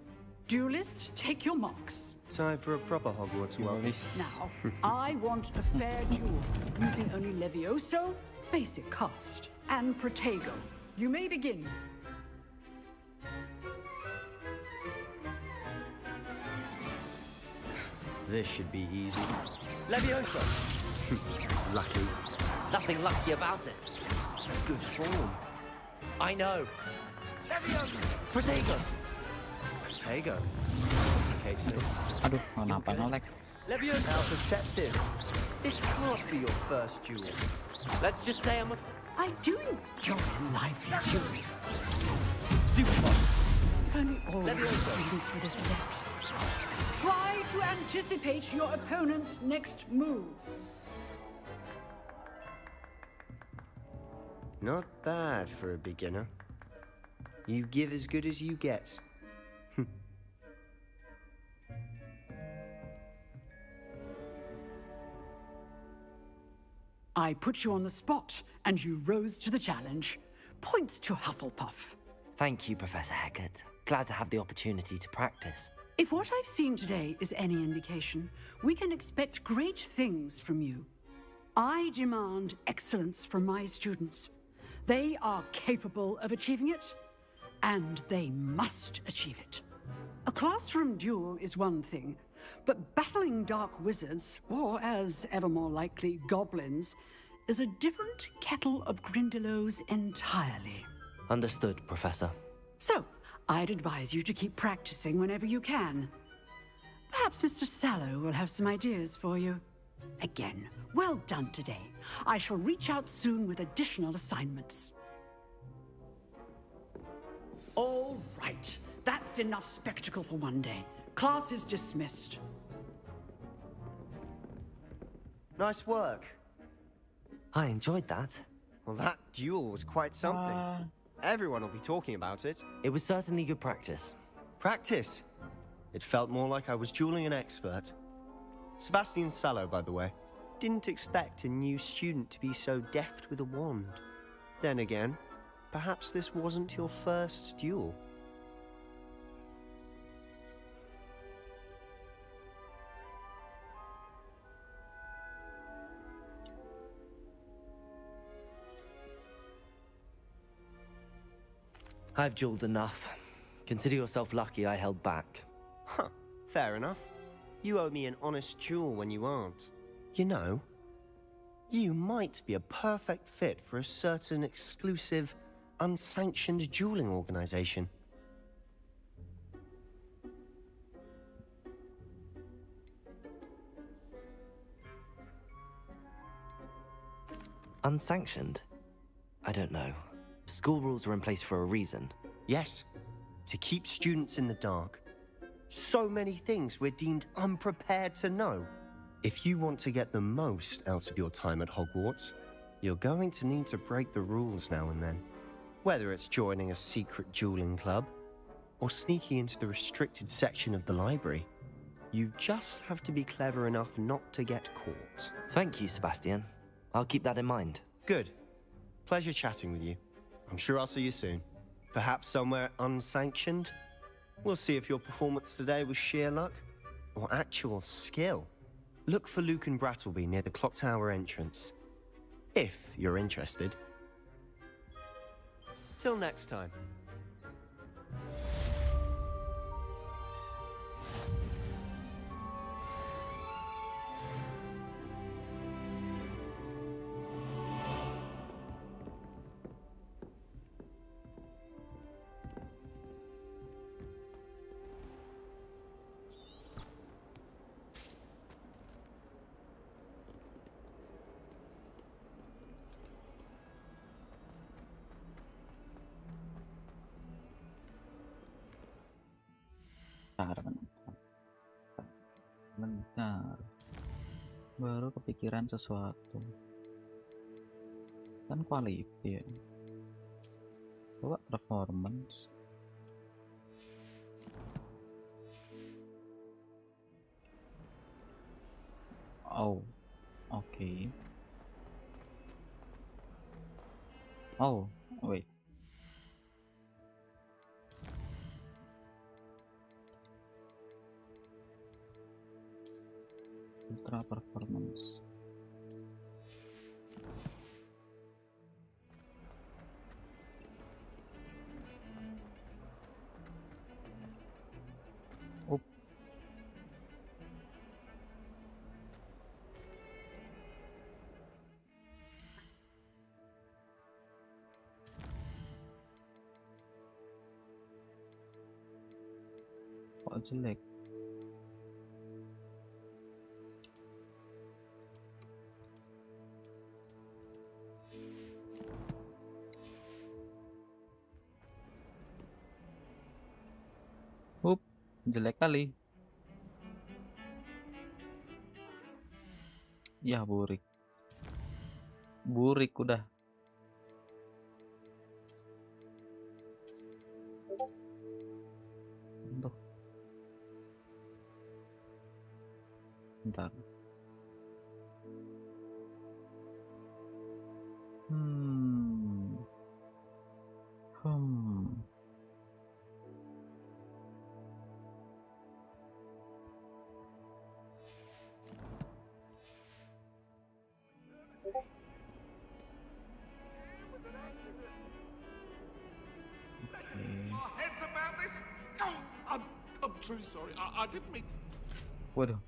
Duelists, take your marks. Time for a proper Hogwarts welcome. Now, I want a fair duel, using only Levioso, basic cast, and Protego. You may begin. This should be easy. Levioso! Lucky. Nothing lucky about it. Good form. I know. Levioso! Protego! Protego? Okay, so... Aduh, kenapa nolek? Levioso! Now perceptive. This can't be your first duel. Let's just say I'm a... I do enjoy lively dueling. Stupid one. If only all my Levioso! students were this adept. Try to anticipate your opponent's next move. Not bad for a beginner. You give as good as you get. I put you on the spot, and you rose to the challenge. Points to Hufflepuff. Thank you, Professor Hecat. Glad to have the opportunity to practice. If what I've seen today is any indication, we can expect great things from you. I demand excellence from my students. They are capable of achieving it, and they must achieve it. A classroom duel is one thing, but battling dark wizards, or as ever more likely, goblins, is a different kettle of Grindylows entirely. Understood, Professor. So, I'd advise you to keep practicing whenever you can. Perhaps Mr. Sallow will have some ideas for you. Again, well done today. I shall reach out soon with additional assignments. All right. That's enough spectacle for one day. Class is dismissed. Nice work. I enjoyed that. Well, that duel was quite something. Everyone will be talking about it. It was certainly good practice. Practice? It felt more like I was dueling an expert. Sebastian Sallow, by the way. Didn't expect a new student to be so deft with a wand. Then again, perhaps this wasn't your first duel. I've dueled enough. Consider yourself lucky I held back. Huh, fair enough. You owe me an honest duel when you aren't. You know, you might be a perfect fit for a certain exclusive, unsanctioned dueling organization. Unsanctioned? I don't know. School rules are in place for a reason. Yes, to keep students in the dark. So many things we're deemed unprepared to know. If you want to get the most out of your time at Hogwarts, you're going to need to break the rules now and then. Whether it's joining a secret dueling club, or sneaking into the restricted section of the library, you just have to be clever enough not to get caught. Thank you, Sebastian. I'll keep that in mind. Good. Pleasure chatting with you. I'm sure I'll see you soon. Perhaps somewhere unsanctioned? We'll see if your performance today was sheer luck or actual skill. Look for Luke and Brattleby near the clock tower entrance. If you're interested. Till next time. Bentar. Baru kepikiran sesuatu. Kan quality ya. Coba performance. Oh, oke. Oh, wait. Ultra performance. Up. Kok jelek? Jelek kali. Ya burik. Burik udah. Tuh. Bentar. Heads about this? Oh, I'm truly sorry. I didn't mean. Waduh.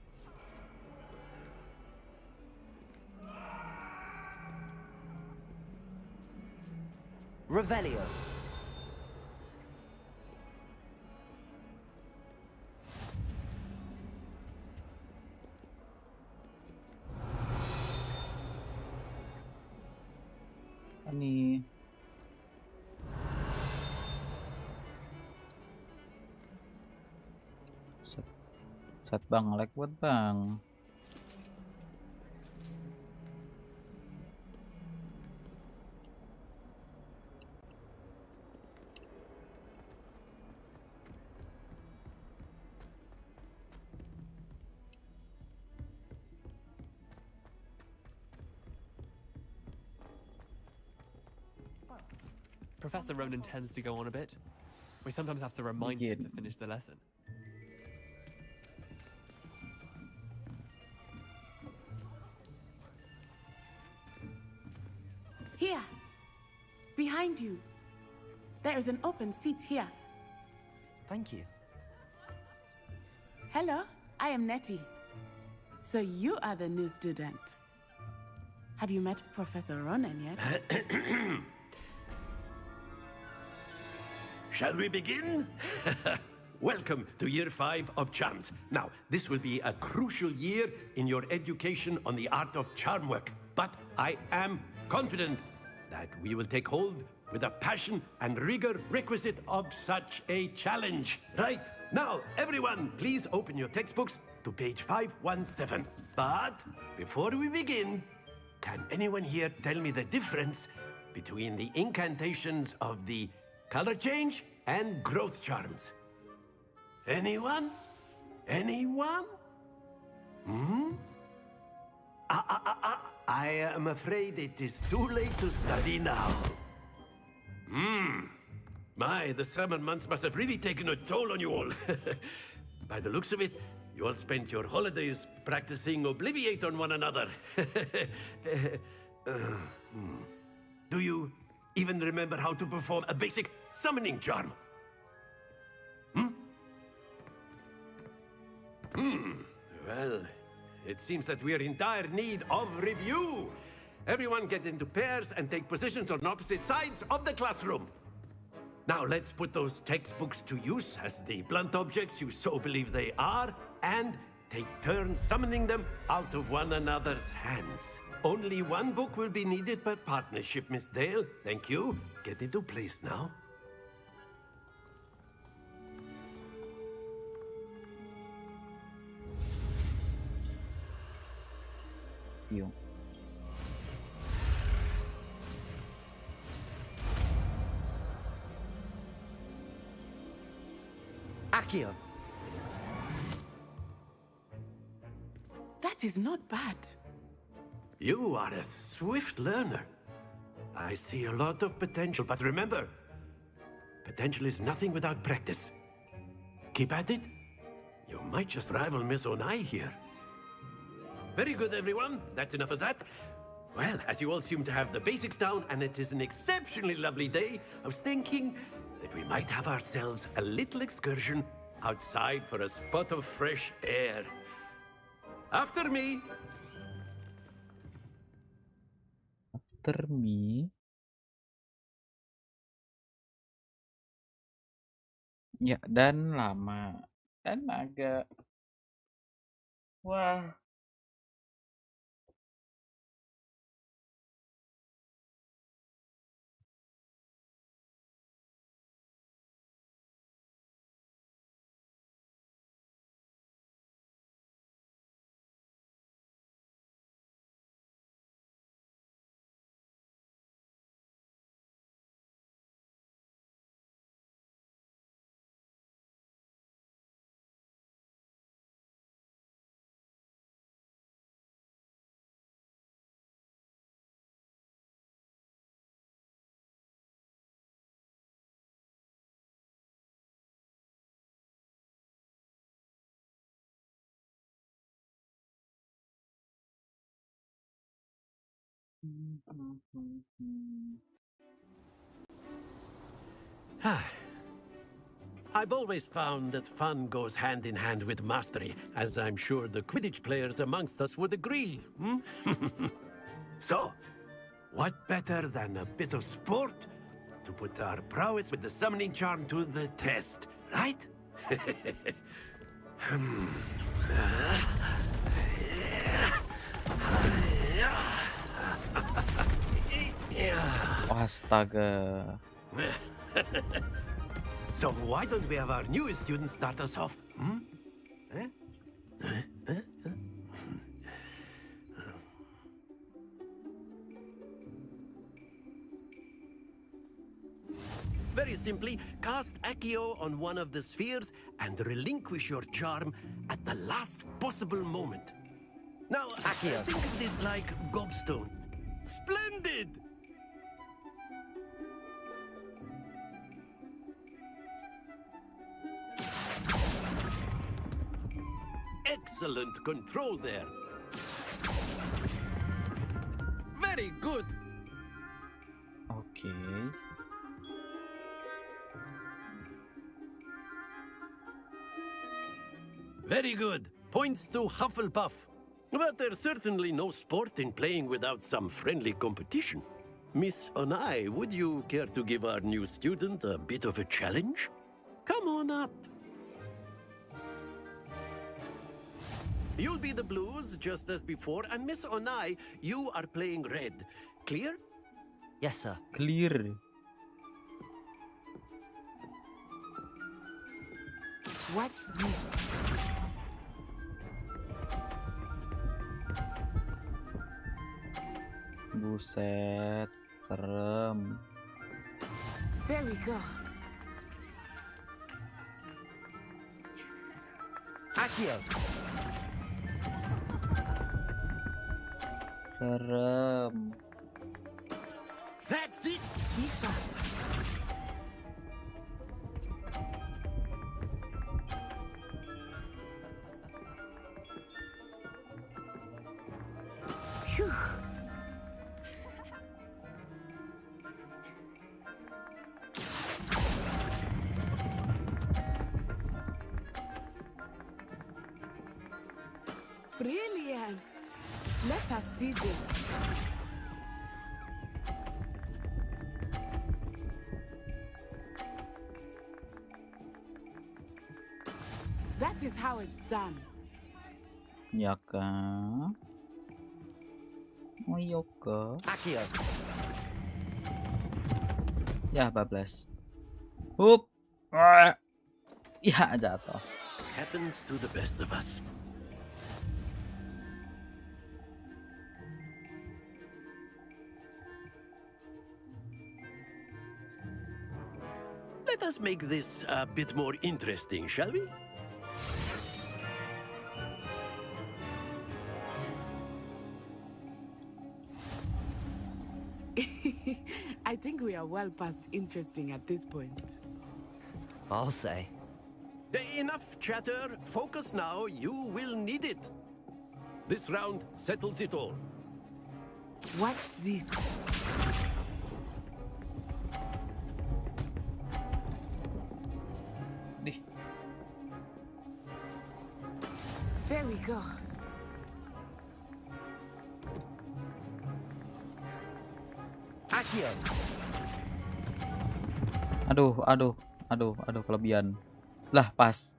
Revelio. Ini set bang, like buat bang. Professor Ronan tends to go on a bit. We sometimes have to remind him to finish the lesson. Here, behind you. There is an open seat here. Thank you. Hello, I am Nettie. So you are the new student. Have you met Professor Ronan yet? Shall we begin? Welcome to Year 5 of Charms. Now, this will be a crucial year in your education on the art of charm work. But I am confident that we will take hold with the passion and rigor requisite of such a challenge. Right, now, everyone, please open your textbooks to page 517. But before we begin, can anyone here tell me the difference between the incantations of the color change and growth charms? Anyone? Anyone? I am afraid it is too late to study now. My, the summer months must have really taken a toll on you all. By the looks of it, you all spent your holidays practicing Obliviate on one another. Do you even remember how to perform a basic summoning charm? Well, it seems that we are in dire need of review. Everyone get into pairs and take positions on opposite sides of the classroom. Now let's put those textbooks to use as the blunt objects you so believe they are, and take turns summoning them out of one another's hands. Only one book will be needed per partnership, Miss Dale. Thank you. Get into place now. Yo. Akio. That is not bad. You are a swift learner. I see a lot of potential, but remember, potential is nothing without practice. Keep at it. You might just rival Miss Onai here. Very good, everyone. That's enough of that. Well, as you all seem to have the basics down, and it is an exceptionally lovely day, I was thinking that we might have ourselves a little excursion outside for a spot of fresh air. After me. After me. Ya, dan lama. Dan agak... Wah. I've always found that fun goes hand in hand with mastery, as I'm sure the Quidditch players amongst us would agree. So, what better than a bit of sport to put our prowess with the summoning charm to the test, right? Astaga. So why don't we have our newest student start us off? Very simply, cast Accio on one of the spheres and relinquish your charm at the last possible moment. Now, Accio. think of this like gobstone. Splendid! Excellent control there. Very good. Okay. Very good. Points to Hufflepuff. But there's certainly no sport in playing without some friendly competition. Miss Onai, would you care to give our new student a bit of a challenge? Come on up. You'll be the blues, just as before, and Miss Onai, you are playing red. Clear? Yes, sir. Clear. Watch this. Buset, serem. Very good. Accio. Serem. That's it. Bisa. Phew. Brilliant. Let us see this. That is how it's done. Ya kah? Oh iya kah? Akio. Ya bablas. Hup. Ah. Ya jatuh. Happens to the best of us. Let us make this a bit more interesting, shall we? I think we are well past interesting at this point. I'll say. Enough chatter. Focus now. You will need it. This round settles it all. Watch this. There we go. Akio. Aduh, kelebihan. Lah, pas.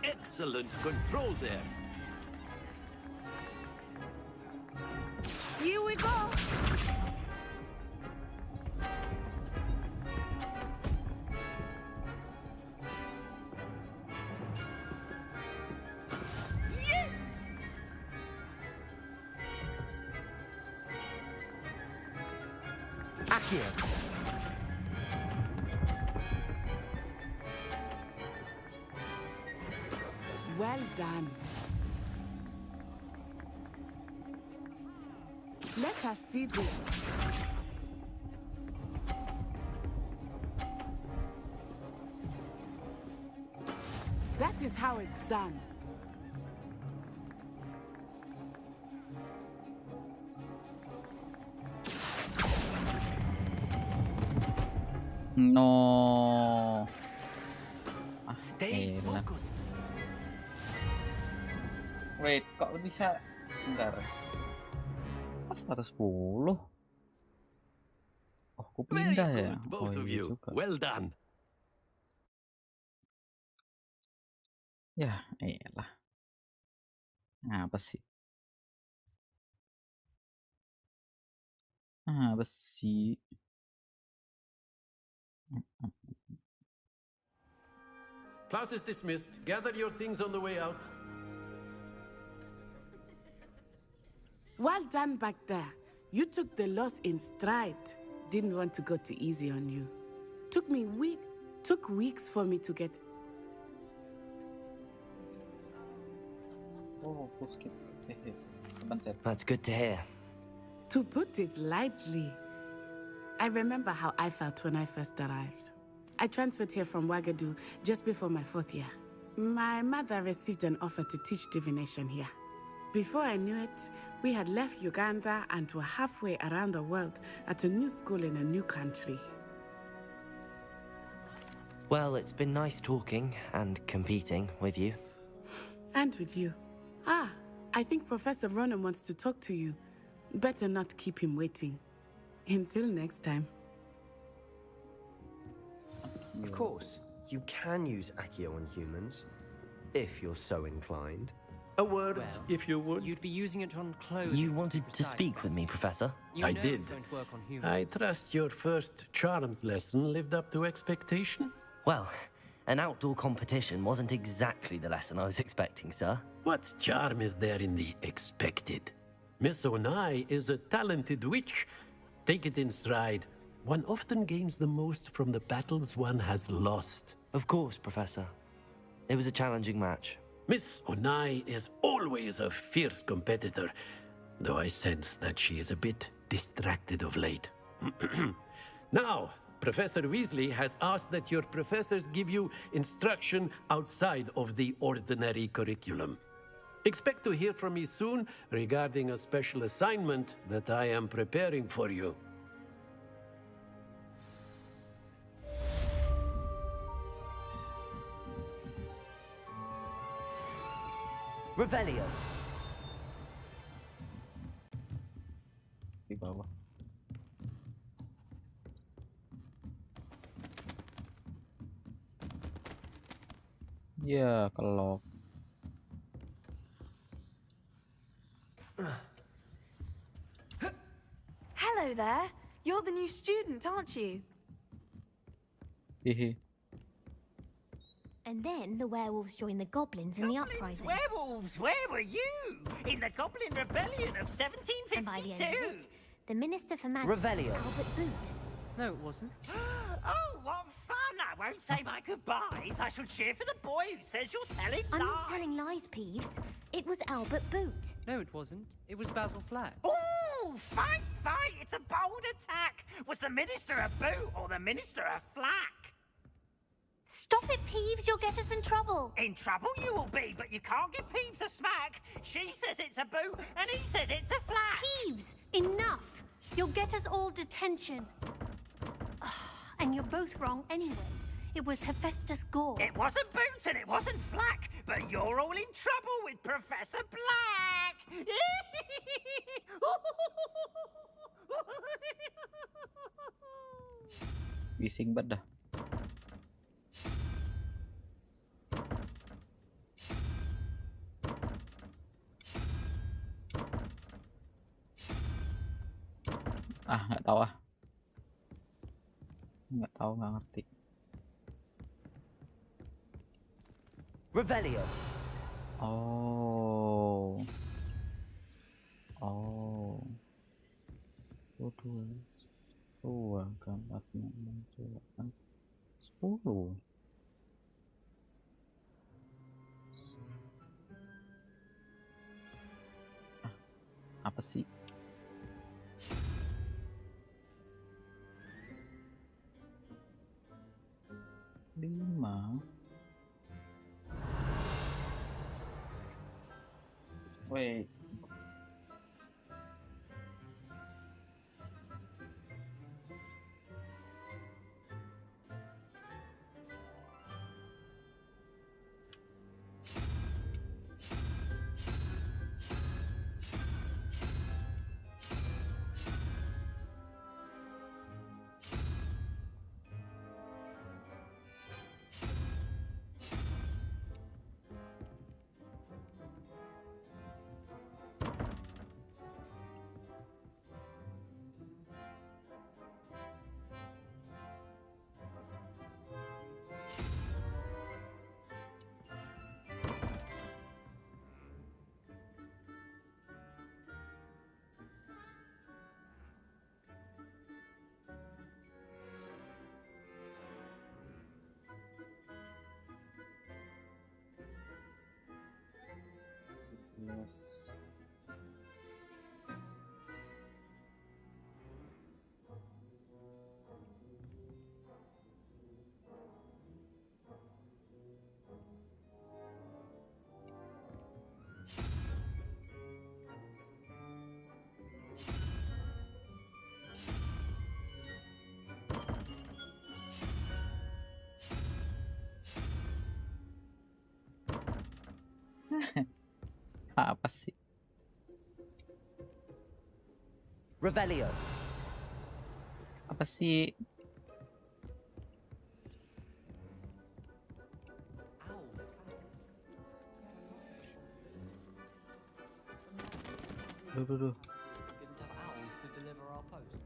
Excellent control there. Here we go. Yes! Akio. Well done. Let us see this. That is how it's done. No. Stay focused. Wait, kok bisa? Bentar. Pas 110. Oh, aku Very pindah ya. good, both Oh of iya you. juga. Well done. Ya, elah. Apa sih? Apa sih? Class is dismissed. Gather your things on the way out. Well done back there. You took the loss in stride. Didn't want to go too easy on you. Took weeks for me to get. Oh, aku skip. That's good to hear. To put it lightly, I remember how I felt when I first arrived. I transferred here from Wagadu just before my 4th year. My mother received an offer to teach divination here. Before I knew it, we had left Uganda and were halfway around the world at a new school in a new country. Well, it's been nice talking and competing with you. And with you. Ah, I think Professor Ronan wants to talk to you. Better not keep him waiting. Until next time. Of course, you can use Accio on humans, if you're so inclined. A word, Well, if you would. You'd be using it on clothes. You wanted to speak with me, Professor? You I know did. it won't work on humans. I trust your first charms lesson lived up to expectation? Well, an outdoor competition wasn't exactly the lesson I was expecting, sir. What charm is there in the expected? Miss Onai is a talented witch. Take it in stride. One often gains the most from the battles one has lost. Of course, Professor. It was a challenging match. Miss Onai is always a fierce competitor. though I sense that she is a bit distracted of late. Now, Professor Weasley has asked that your professors give you instruction outside of the ordinary curriculum. Expect to hear from me soon regarding a special assignment that I am preparing for you. Revelio. Di bawah. Ya, kalau Hello there. You're the new student, aren't you? hehe. And then the werewolves joined the goblins in the uprising. Werewolves, where were you? In the Goblin Rebellion of 1752? And by the end of it, the Minister for Magic Revelio. was Albert Boot. No, it wasn't. Oh, what fun! I won't say my goodbyes. I shall cheer for the boy who says you're telling I'm lies. not telling lies, Peeves. It was Albert Boot. No, it wasn't. It was Basil Flack. Oh, fight! It's a bold attack. Was the Minister a boot or the Minister a flack? Stop it, Peeves. You'll get us in trouble. In trouble you will be, but you can't give Peeves a smack. She says it's a boot, and he says it's a flack. Peeves, enough. You'll get us all detention. And you're both wrong anyway. It was Hephaestus Gore. It wasn't boot and it wasn't flack, but you're all in trouble with Professor Black. Bising banget dah. Nggak tahu ah. Nggak tahu, nggak ngerti. Revelio. Oh. Dua gambarnya menunjukkan 10. Apa sih? Lima. Wait. Yes. Apa sih? Revelio. Apa sih? Duh. Didn't have owls to deliver our post.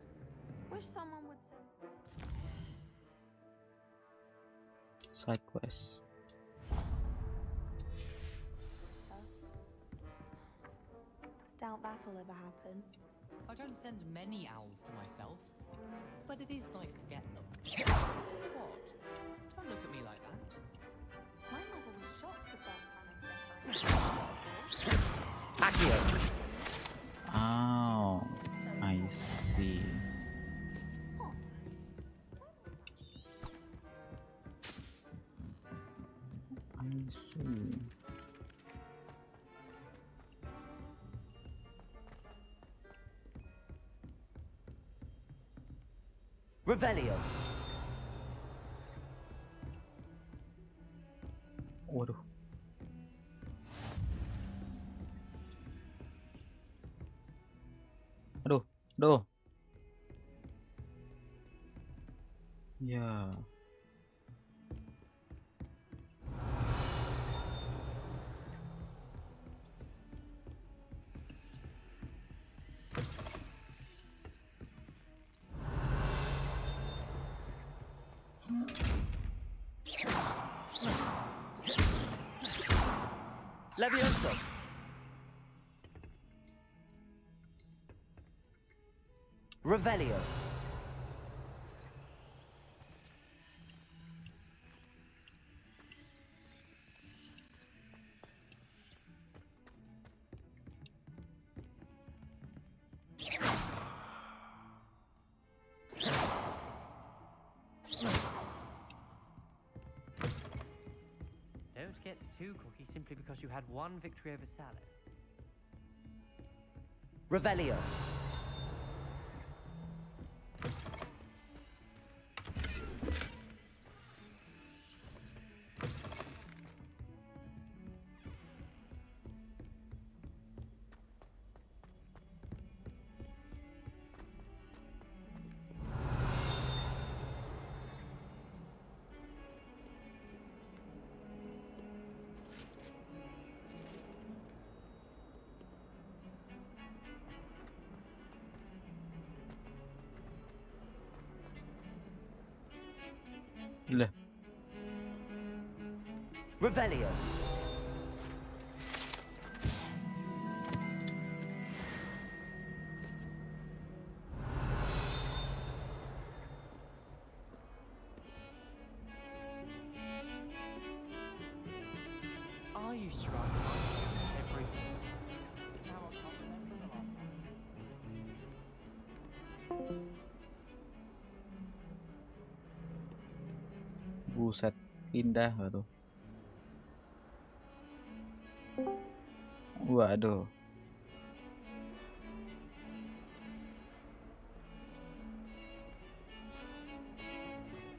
Wish someone would say. Side quest. Doubt that'll ever happen. I don't send many owls to myself, but it is nice to get them. What? Don't look at me like that. My mother was shocked the first time I sent my Accio. I see. Revelio. Waduh. Aduh, aduh. Ya. Levioso. Revelio. Don't get too cocky simply because you had one victory over salad. Revelio. Gila. Revelio. Are you struck by everything? Now I can't remember the last time. Buset, pindah gak tuh? Waduh.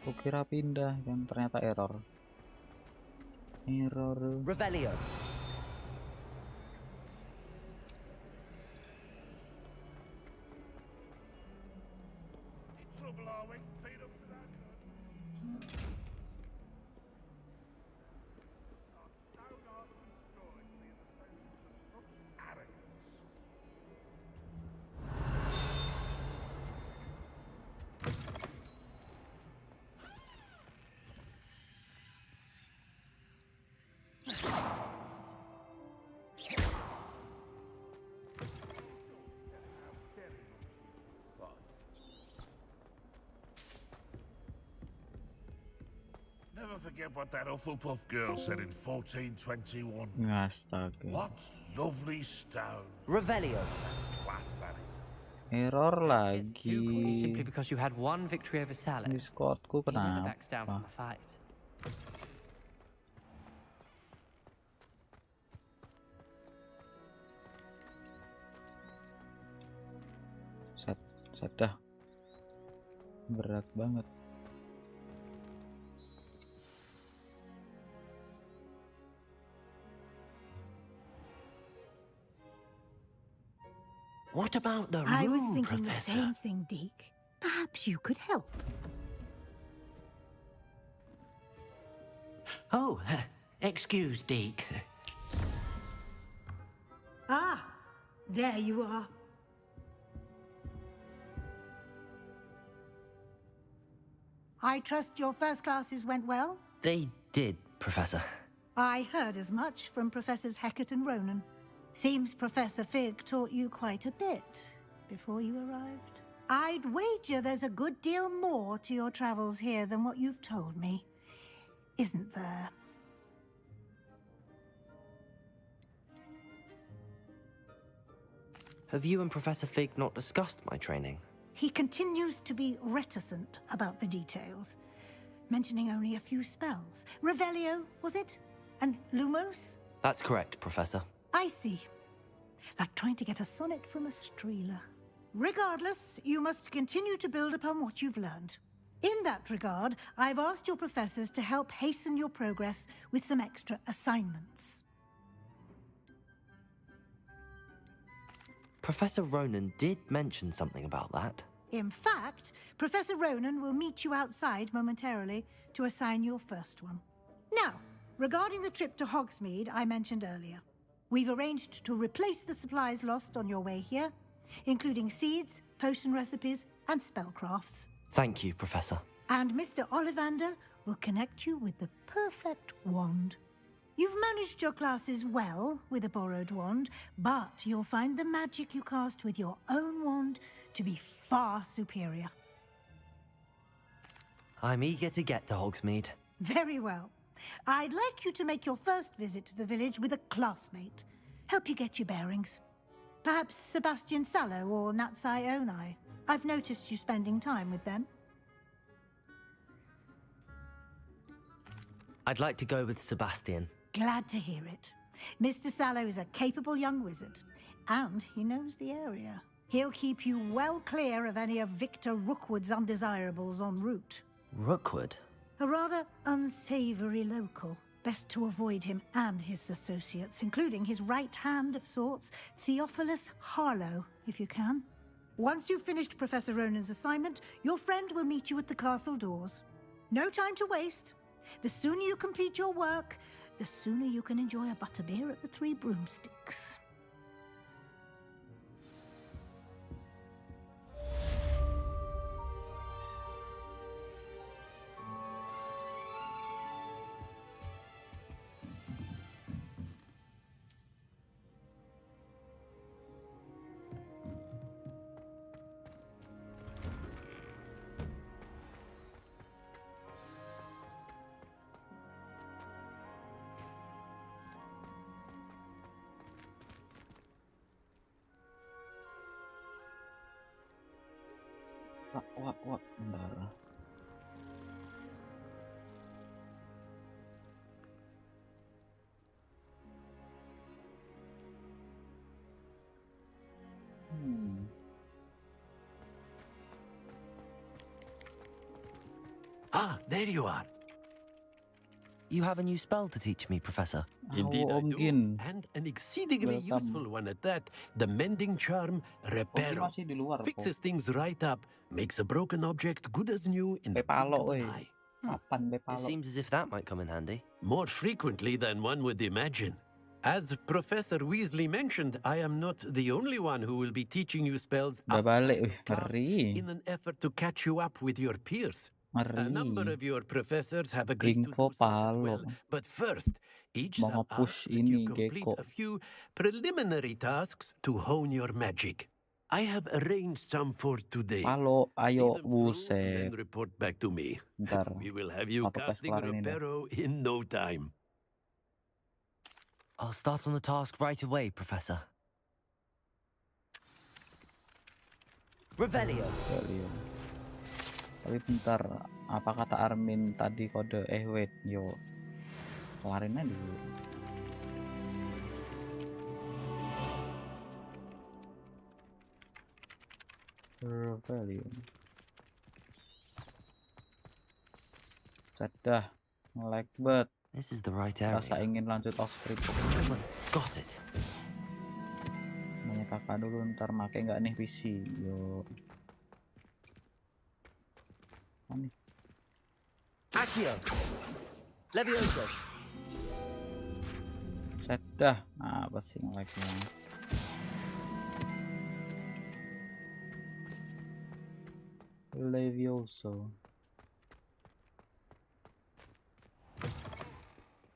Kukira pindah kan ternyata error. Error. Revelio. In trouble, are we? Feet up to that good. So not destroyed for the innocence of such arrogance. Never forget what that Hufflepuff girl said in 1421. Astaga. What lovely stone. Revelio. That's class, that is. Error Too cocky simply lagi. because you had one victory over salad. Discordku He never backs down from kenapa? a fight. Set dah. Berat banget. What about the I was room, thinking Professor? the same thing, Deke. Perhaps you could help. Oh, excuse, Deke. Ah, there you are. I trust your first classes went well? They did, Professor. I heard as much from Professors Hecat and Ronan. Seems Professor Fig taught you quite a bit before you arrived. I'd wager there's a good deal more to your travels here than what you've told me. Isn't there? Have you and Professor Fig not discussed my training? He continues to be reticent about the details, mentioning only a few spells. Revelio, was it? And Lumos? That's correct, Professor. I see. Like trying to get a sonnet from a streeler. Regardless, you must continue to build upon what you've learned. In that regard, I've asked your professors to help hasten your progress with some extra assignments. Professor Ronan did mention something about that. In fact, Professor Ronan will meet you outside momentarily to assign your first one. Now, regarding the trip to Hogsmeade I mentioned earlier, we've arranged to replace the supplies lost on your way here, including seeds, potion recipes, and spellcrafts. Thank you, Professor. And Mr. Ollivander will connect you with the perfect wand. You've managed your classes well with a borrowed wand, but you'll find the magic you cast with your own wand to be far superior. I'm eager to get to Hogsmeade. Very well. I'd like you to make your first visit to the village with a classmate. Help you get your bearings. Perhaps Sebastian Sallow or Natsai Onai. I've noticed you spending time with them. I'd like to go with Sebastian. Glad to hear it. Mr. Sallow is a capable young wizard, and he knows the area. He'll keep you well clear of any of Victor Rookwood's undesirables en route. Rookwood? A rather unsavory local. Best to avoid him and his associates, including his right hand of sorts, Theophilus Harlow, if you can. Once you've finished Professor Ronan's assignment, your friend will meet you at the castle doors. No time to waste. The sooner you complete your work, the sooner you can enjoy a butterbeer at the Three Broomsticks. Wak, bentar. Ah, there you are. You have a new spell to teach me, Professor. Indeed I do, Gin. and an exceedingly Welcome. useful one at that. The mending charm, Reparo. masih di luar, Fixes things right up, makes a broken object good as new in the Bepalo, blink of an oi. eye. Kapan It Bepalo? seems as if that might come in handy. More frequently than one would imagine. As Professor Weasley mentioned, I am not the only one who will be teaching you spells Udah balik, outside of class ngeri. in an effort to catch you up with your peers. A number Ngeri. of your professors have agreed to Info do so as palo. well. But first, each Mau shall nge-push ask that you ini, complete Gecko. a few preliminary tasks to hone your magic. I have arranged some for today. Palo, ayo, See them through and buset. then report back to me. Bentar. We will have you Satu tes casting kelarin ini. Reparo in no time. I'll start on the task right away, Professor. Revelio. Tapi bentar, apa kata Armin tadi kode? Wait, yo. Kelarin aja dulu. Rebellion. Sudah, nge-lag bet. This is the right area. Rasa ingin lanjut off street. Got it. Nanya kakak dulu, ntar make nggak nih PC. Yo. Mana? Accio. Levioso. Sudah. Nah, apa sih nge-lagnya? Levioso.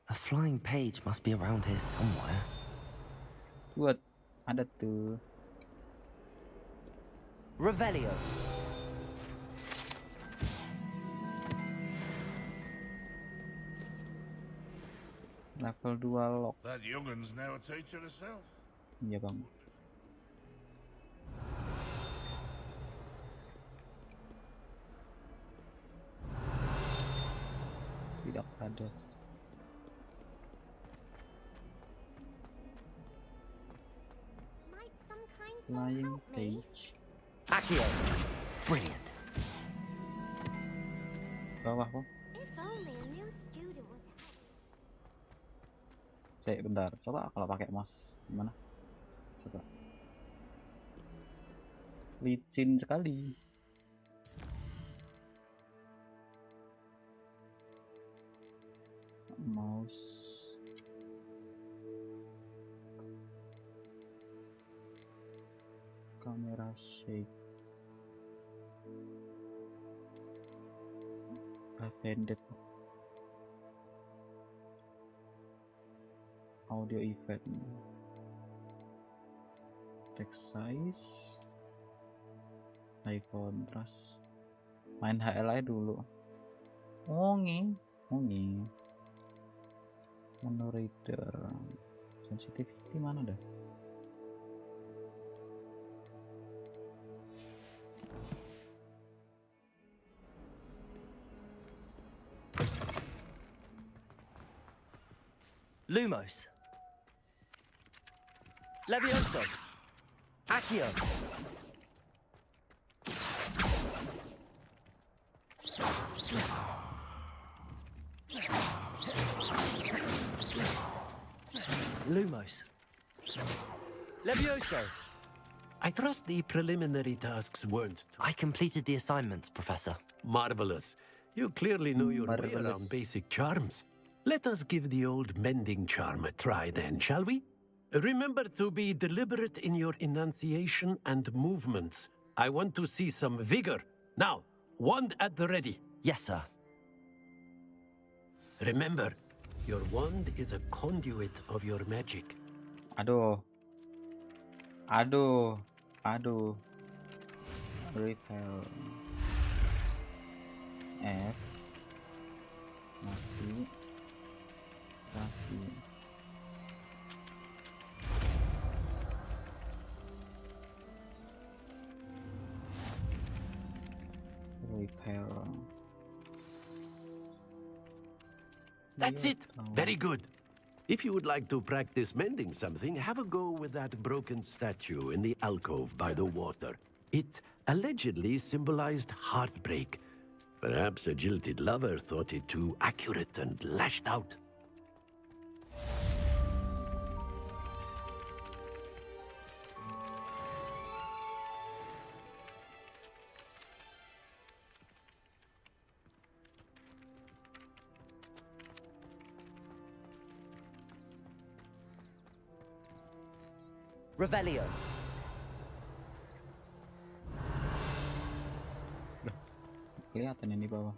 A flying page must be around here somewhere. Buat ada tuh. Revelio. Level 2 lock. That youngun's now a teacher herself. Iya bang. Tidak ada. Flying page. Accio. Brilliant. Bawah kok. Cek bentar, coba kalau pakai mouse gimana? Coba. Licin sekali. Mouse. Kamera shake. Offended. Audio effect. Text size. High contrast. Main HL aja dulu. Menu reader. Sensitivity mana dah? Lumos. Levioso. Accio. Lumos. Levioso. I trust the preliminary tasks weren't... I completed the assignments, Professor. Marvelous. You clearly know your way around basic charms. Let us give the old mending charm a try then, shall we? Remember to be deliberate in your enunciation and movements. I want to see some vigor. Now, wand at the ready. Yes, sir. Remember, your wand is a conduit of your magic. Aduh. Repel. F. Masih. Repair. That's it. Very good. If you would like to practice mending something, have a go with that broken statue in the alcove by the water. It allegedly symbolized heartbreak. Perhaps a jilted lover thought it too accurate and lashed out. Revelio. Kelihatan yang di bawah.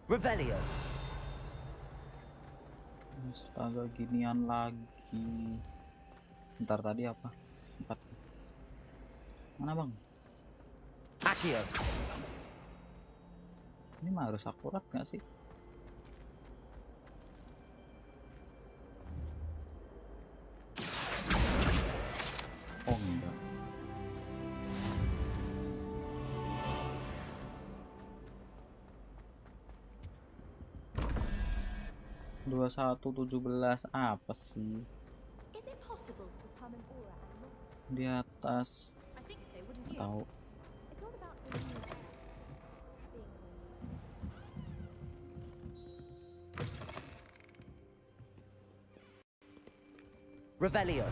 Revelio. Astaga, ginian lagi. Bentar, tadi apa? 4. Mana bang? Accio. Ini mah harus akurat nggak sih? Oh enggak. Dua 2117 apa sih? Di atas. Nggak tahu. Revelio.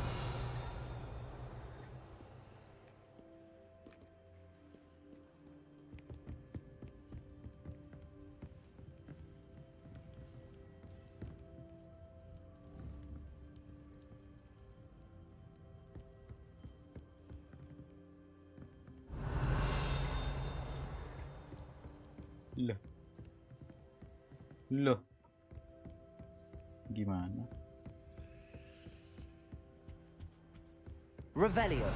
Loh. Gimana? Revelio.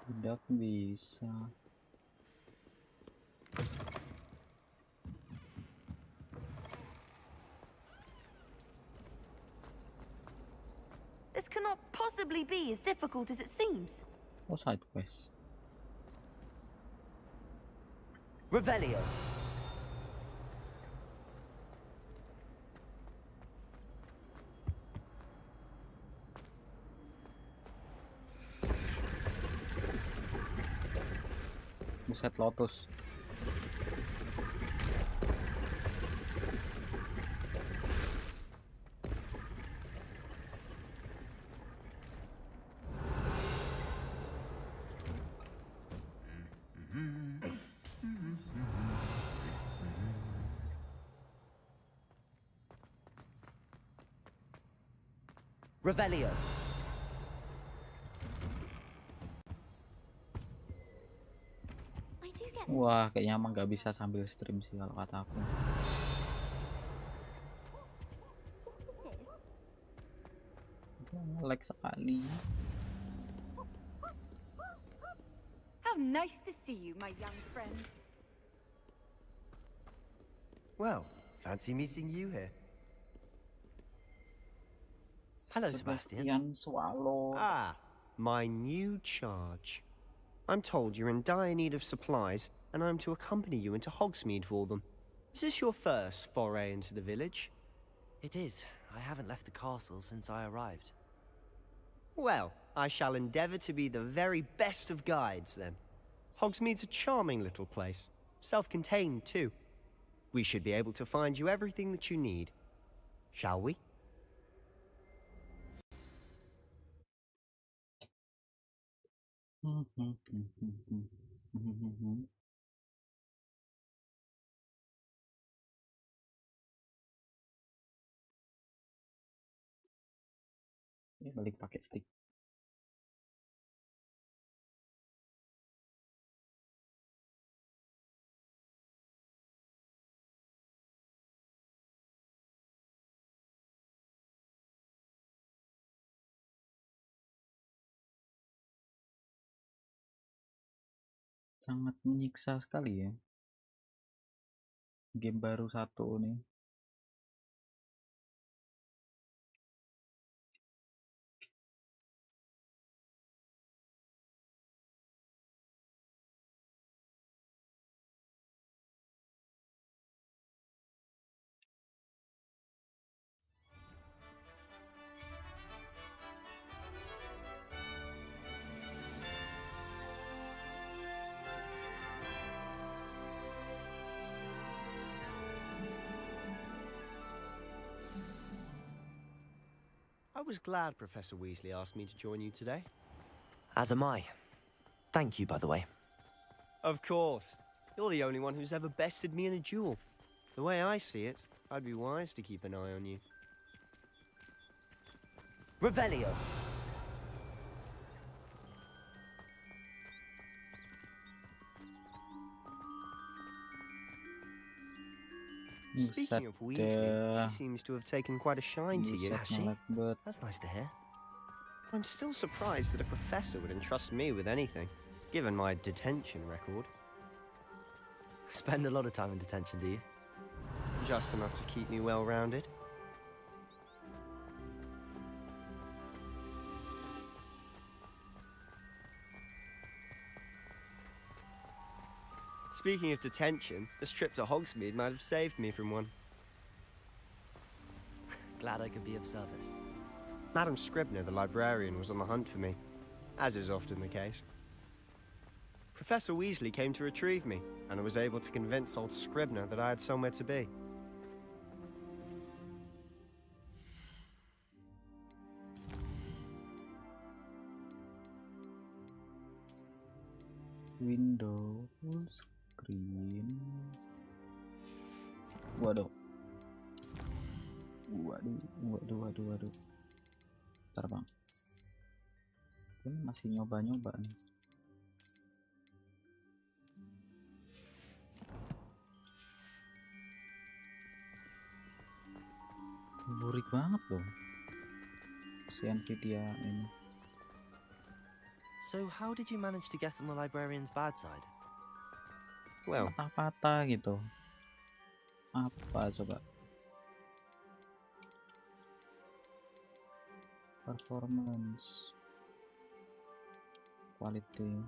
Tidak bisa. This cannot possibly be as difficult as it seems. Oh, side quest. Revelio. Buset, Lotus. Revelio. Wah, kayaknya emang nggak bisa sambil stream sih kalau kata aku. Nge-lag sekali. How nice to see you, my young friend. Well, fancy meeting you here. Hello, Sebastian. Swallow. Ah, my new charge. I'm told you're in dire need of supplies, and I'm to accompany you into Hogsmeade for them. Is this your first foray into the village? It is. I haven't left the castle since I arrived. Well, I shall endeavour to be the very best of guides, then. Hogsmeade's a charming little place. Self-contained, too. We should be able to find you everything that you need. Shall we? Ya, balik pakai stick. Sangat menyiksa sekali ya. Game baru satu nih. I was glad Professor Weasley asked me to join you today. As am I. Thank you, by the way. Of course. You're the only one who's ever bested me in a duel. The way I see it, I'd be wise to keep an eye on you. Revelio. Speaking of Weasley, she seems to have taken quite a shine to you. Has she? That's nice to hear. I'm still surprised that a professor would entrust me with anything, given my detention record. Spend a lot of time in detention, do you? Just enough to keep me well-rounded. Speaking of detention, this trip to Hogsmeade might have saved me from one. Glad I could be of service. Madam Scribner, the librarian, was on the hunt for me, as is often the case. Professor Weasley came to retrieve me, and I was able to convince old Scribner that I had somewhere to be. Window full screen. Waduh. Waduh. Bentar bang. Ini masih nyoba-nyoba nih. Burik banget loh si Nvidia ini. So how did you manage to get on the librarian's bad side? Well, patah-patah gitu. Apa coba? Performance, quality.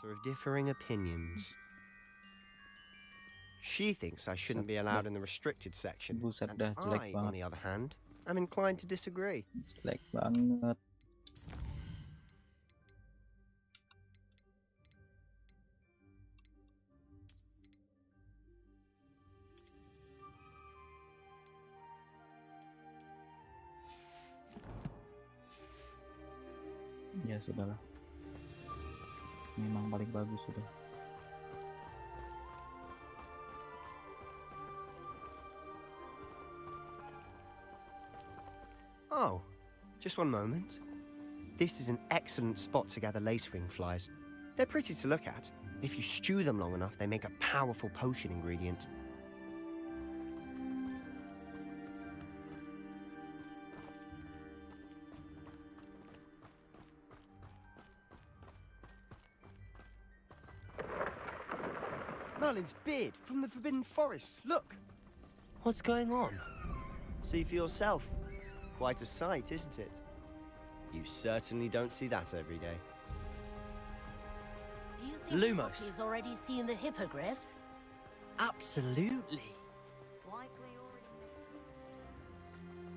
Of differing opinions. She thinks I shouldn't be allowed in the restricted section, and I, on the other hand, am inclined to disagree. Jelek banget. Ya sudahlah. Memang paling bagus sudah. Oh, just one moment. This is an excellent spot to gather lacewing flies. They're pretty to look at. If you stew them long enough, they make a powerful potion ingredient. Merlin's beard from the Forbidden Forest. Look! What's going on? See for yourself. Quite a sight, isn't it? You certainly don't see that every day. Do you think Lumos. He's already seen the hippogriffs? Absolutely.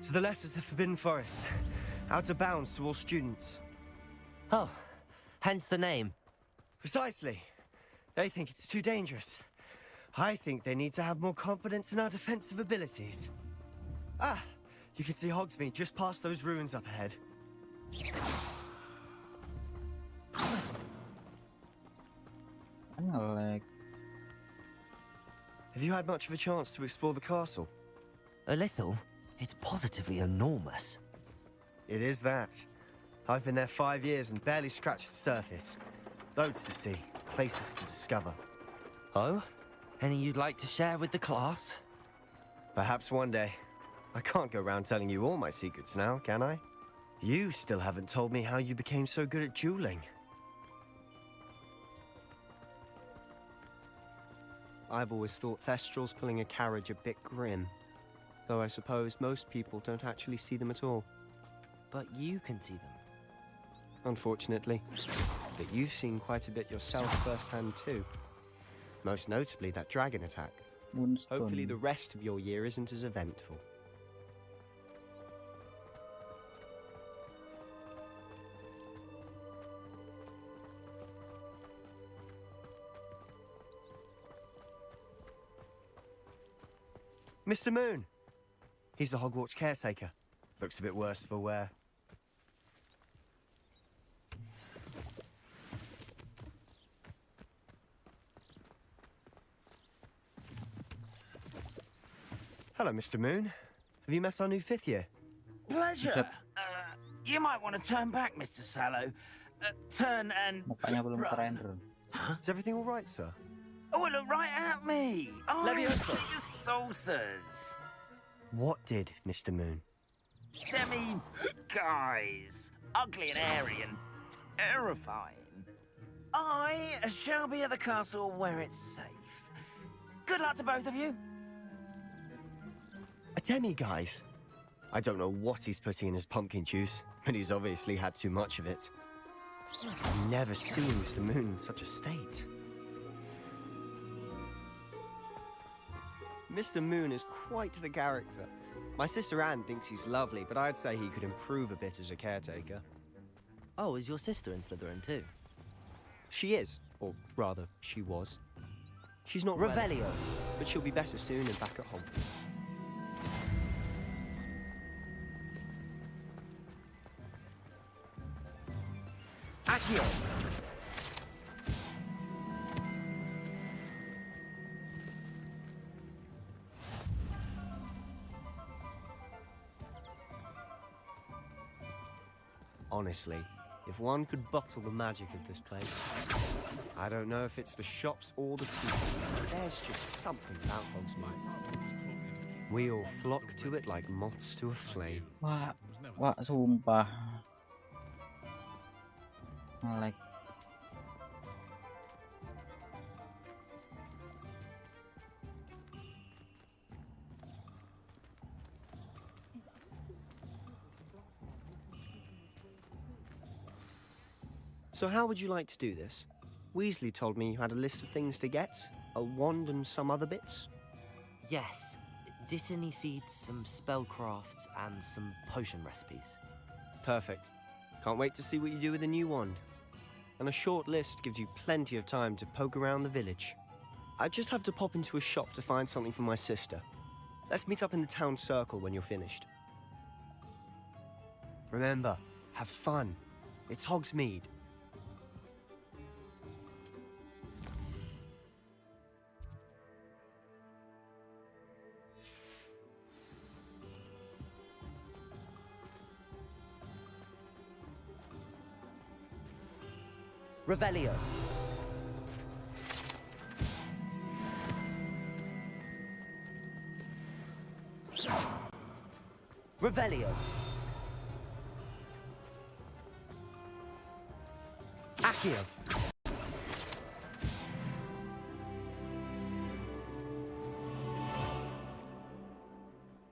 To the left is the Forbidden Forest. Out of bounds to all students. Oh, hence the name. Precisely. They think it's too dangerous. I think they need to have more confidence in our defensive abilities. Ah, you can see Hogsmeade just past those ruins up ahead. Like, have you had much of a chance to explore the castle? A little. It's positively enormous. It is that. I've been there 5 years and barely scratched the surface. Loads to see, places to discover. Oh? Any you'd like to share with the class? Perhaps one day. I can't go around telling you all my secrets now, can I? You still haven't told me how you became so good at dueling. I've always thought Thestrals pulling a carriage a bit grim. Though I suppose most people don't actually see them at all. But you can see them. Unfortunately. But you've seen quite a bit yourself firsthand too. Most notably that dragon attack. Moonstone. Hopefully the rest of your year isn't as eventful. Mr. Moon! He's the Hogwarts caretaker. Looks a bit worse for wear. Hello, Mr. Moon. Have you met our new 5th year? Pleasure. You might want to turn back, Mr. Sallow. Turn and... Mukanya belum terrender. Is everything all right, sir? Oh, look right at me. Leviosa. Saucers. What did, Mr. Moon? Demi guys. Ugly and airy and terrifying. I shall be at the castle where it's safe. Good luck to both of you. A demi-guise? I don't know what he's putting in his pumpkin juice, but he's obviously had too much of it. I've never seen Mr. Moon in such a state. Mr. Moon is quite the character. My sister Anne thinks he's lovely, but I'd say he could improve a bit as a caretaker. Oh, is your sister in Slytherin too? She is, or rather, she was. She's not Revelio. well, but she'll be better soon and back at Hogwarts. Accio. Honestly, if one could bottle the magic of this place, I don't know if it's the shops or the people. There's just something about Hogsmeade. We all flock to it like moths to a flame. Wah, sumpah. Like. So how would you like to do this? Weasley told me you had a list of things to get, a wand and some other bits. Yes, Dittany seeds, some spellcrafts, and some potion recipes. Perfect. Can't wait to see what you do with the new wand. And a short list gives you plenty of time to poke around the village. I just have to pop into a shop to find something for my sister. Let's meet up in the town circle when you're finished. Remember, have fun. It's Hogsmeade. Revelio. Revelio. Accio.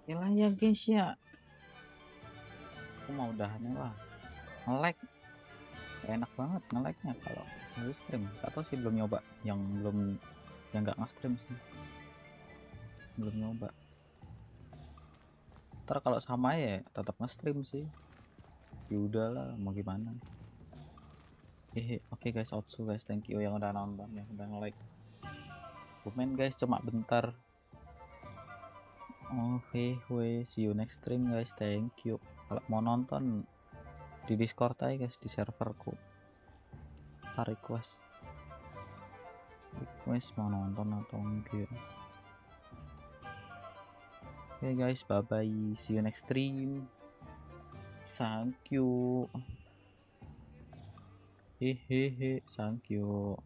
Yalah ya guys ya. Aku mau udahannya lah. Nge-lag. Enak banget nge-lagnya kalau harus stream. Atau sih belum nyoba yang nggak nge-stream sih. Belum nyoba. Ntar kalau sama ya tetap nge-stream sih. Ya udahlah mau gimana. Oke guys, outsu guys, thank you yang udah nonton, yang udah nge-like. Komen guys cuma bentar. See you next stream guys, thank you. Kalau mau nonton di Discord aja guys, di serverku. Request mau nonton atau enggak. Oke guys, bye bye, see you next stream. Thank you. Thank you.